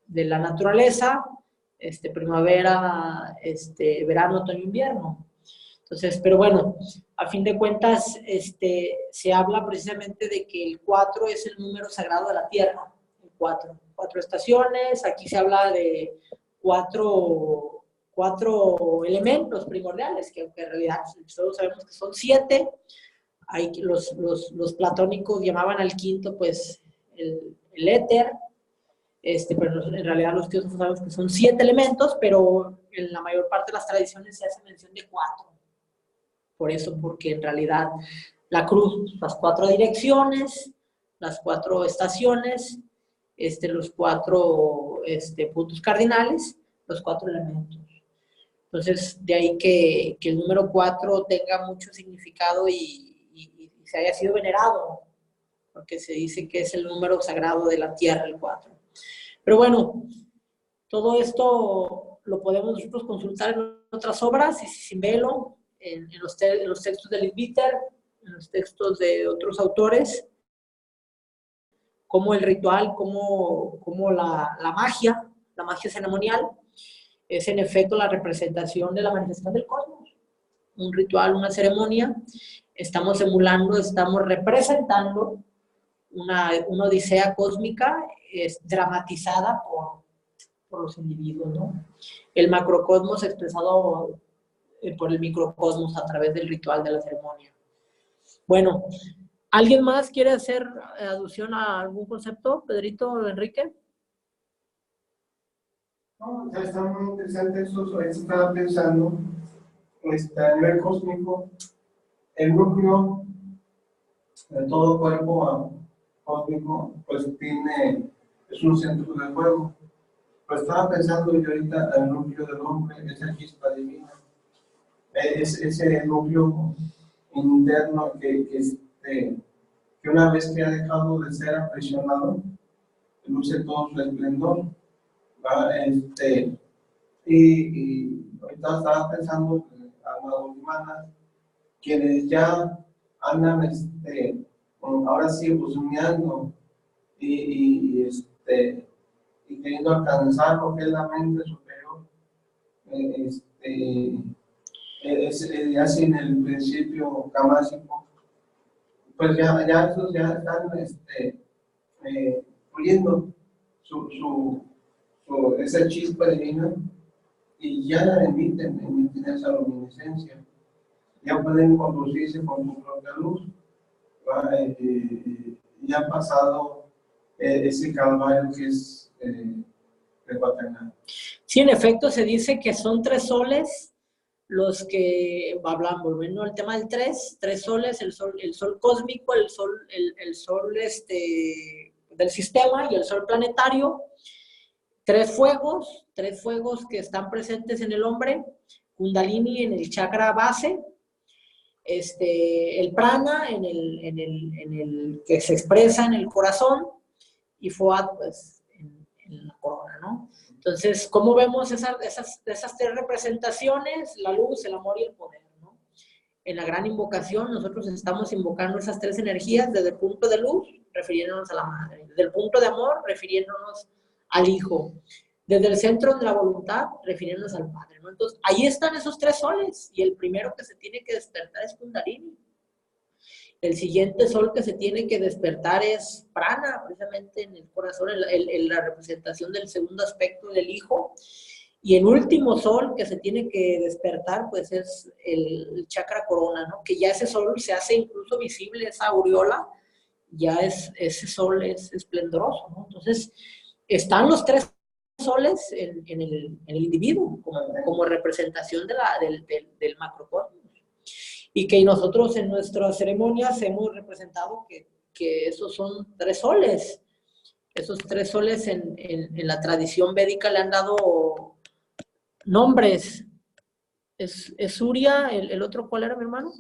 naturaleza, primavera, verano, otoño, invierno. Entonces, pero bueno, a fin de cuentas, se habla precisamente de que el 4 es el número sagrado de la Tierra, el 4 estaciones, aquí se habla de 4 elementos primordiales, que aunque en realidad todos sabemos que son 7, hay los platónicos llamaban al quinto, pues, el éter, pero en realidad los teólogos sabemos que son 7 elementos, pero en la mayor parte de las tradiciones se hace mención de 4. Por eso, porque en realidad la cruz, las 4 direcciones, las 4 estaciones, los 4 puntos cardinales, los 4 elementos. Entonces, de ahí que el número 4 tenga mucho significado y se haya sido venerado, porque se dice que es el número sagrado de la Tierra, el 4. Pero bueno, todo esto lo podemos nosotros consultar en otras obras, y sin velo, en los textos de Leadbeater, en los textos de otros autores, como el ritual, como la magia ceremonial, es en efecto la representación de la manifestación del cosmos. Un ritual, una ceremonia, estamos emulando, estamos representando una odisea cósmica dramatizada por los individuos, ¿no? El macrocosmos expresado por el microcosmos a través del ritual de la ceremonia. Bueno, ¿alguien más quiere hacer alusión a algún concepto? Pedrito, Enrique. No, ya está muy interesante eso. Estaba pensando, a nivel cósmico, el núcleo todo cuerpo cósmico pues es un centro de fuego. Pues estaba pensando yo ahorita en el núcleo del hombre, esa chispa divina, ese núcleo interno que una vez que ha dejado de ser aprisionado, luce todo su esplendor. Y ahorita estaba pensando en almas humanas, quienes ya andan ahora sí husmeando y queriendo alcanzar lo que es la mente superior, ya sin el principio camásico, pues ya esos ya están puliendo esa chispa divina y ya emiten esa luminiscencia, ya pueden conducirse con su propia luz. Ya ha pasado ese calvario que es de Guatemala. Sí, en efecto, se dice que son 3 soles los que hablamos, volviendo al tema del 3 soles, el sol cósmico, el sol del sistema y el sol planetario. 3 fuegos que están presentes en el hombre, Kundalini en el chakra base, el prana en el que se expresa en el corazón y Fuat pues en la corona, ¿no? Entonces, ¿cómo vemos esas 3 representaciones? La luz, el amor y el poder, ¿no? En la gran invocación nosotros estamos invocando esas 3 energías desde el punto de luz, refiriéndonos a la madre, desde el punto de amor, refiriéndonos al hijo, desde el centro de la voluntad, refiriéndonos al padre, ¿no? Entonces, ahí están esos 3 soles, y el primero que se tiene que despertar es Kundalini. El siguiente sol que se tiene que despertar es prana, precisamente en el corazón, la representación del segundo aspecto del hijo. Y el último sol que se tiene que despertar, pues es el chakra corona, ¿no? Que ya ese sol se hace incluso visible, esa aureola, ya ese sol es esplendoroso, ¿no? Entonces, están los 3 soles en el individuo como representación del macrocosmos. Y que nosotros en nuestras ceremonias hemos representado que esos son 3 soles. Esos 3 soles en la tradición védica le han dado nombres. ¿Es Surya? ¿El otro cuál era, mi hermano?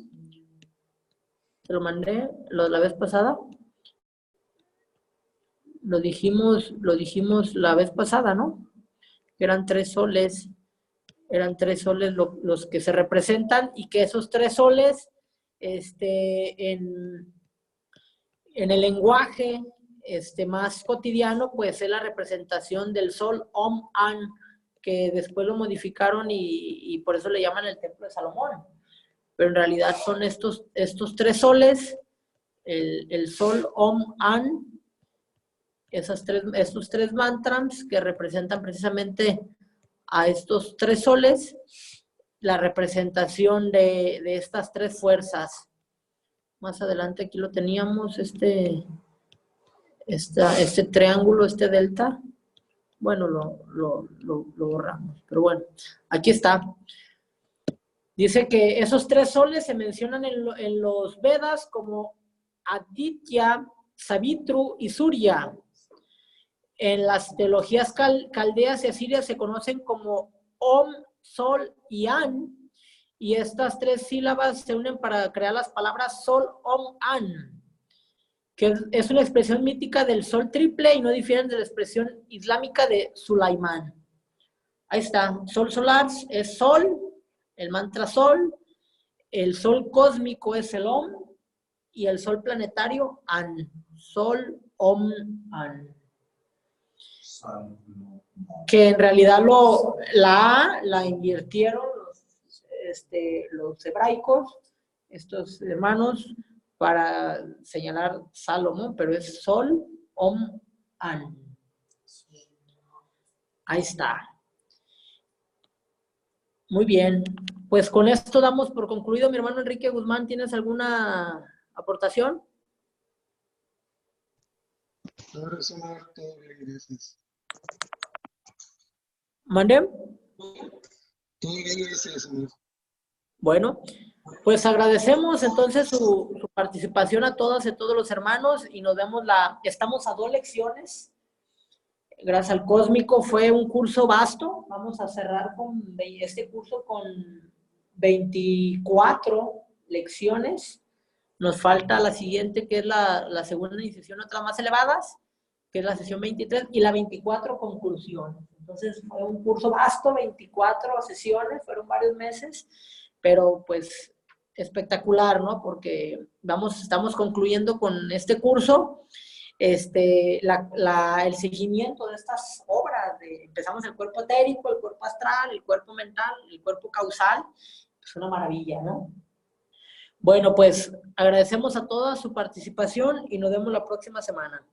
Te lo mandé la vez pasada. Lo dijimos la vez pasada, ¿no? Eran 3 soles. Eran 3 soles los que se representan y que esos 3 soles en el lenguaje más cotidiano, pues es la representación del sol Om-An, que después lo modificaron y por eso le llaman el templo de Salomón. Pero en realidad son estos 3 soles, el sol Om-An, estos 3 mantras que representan precisamente a estos 3 soles, la representación de estas 3 fuerzas. Más adelante aquí lo teníamos, este triángulo, este delta. Bueno, lo borramos, pero bueno, aquí está. Dice que esos 3 soles se mencionan en los Vedas como Aditya, Savitru y Surya. En las teologías caldeas y asirias se conocen como Om, Sol y An, y estas 3 sílabas se unen para crear las palabras Sol, Om, An, que es una expresión mítica del Sol triple y no difieren de la expresión islámica de Sulaimán. Ahí está, Sol solar es Sol, el mantra Sol, el Sol cósmico es el Om, y el Sol planetario An, Sol, Om, An. Que en realidad la A la invirtieron los hebraicos, estos hermanos, para señalar Salomón, pero es Sol, Om, An. Ahí está. Muy bien. Pues con esto damos por concluido. Mi hermano Enrique Guzmán, ¿tienes alguna aportación? No, Señor, todo bien, gracias. ¿Mandé? Todo bien, gracias, Señor. Bueno, Pues agradecemos entonces su participación a todas y todos los hermanos y nos vemos estamos a 2 lecciones. Gracias al Cósmico fue un curso vasto. Vamos a cerrar este curso con 24 lecciones. Nos falta la siguiente, que es la segunda iniciación, otras más elevadas, que es la sesión 23, y la 24, conclusión. Entonces fue un curso vasto, 24 sesiones, fueron varios meses, pero pues espectacular, ¿no? Porque estamos concluyendo con este curso el seguimiento de estas obras. Empezamos el cuerpo etérico, el cuerpo astral, el cuerpo mental, el cuerpo causal. Es una maravilla, ¿no? Bueno, pues agradecemos a toda su participación y nos vemos la próxima semana.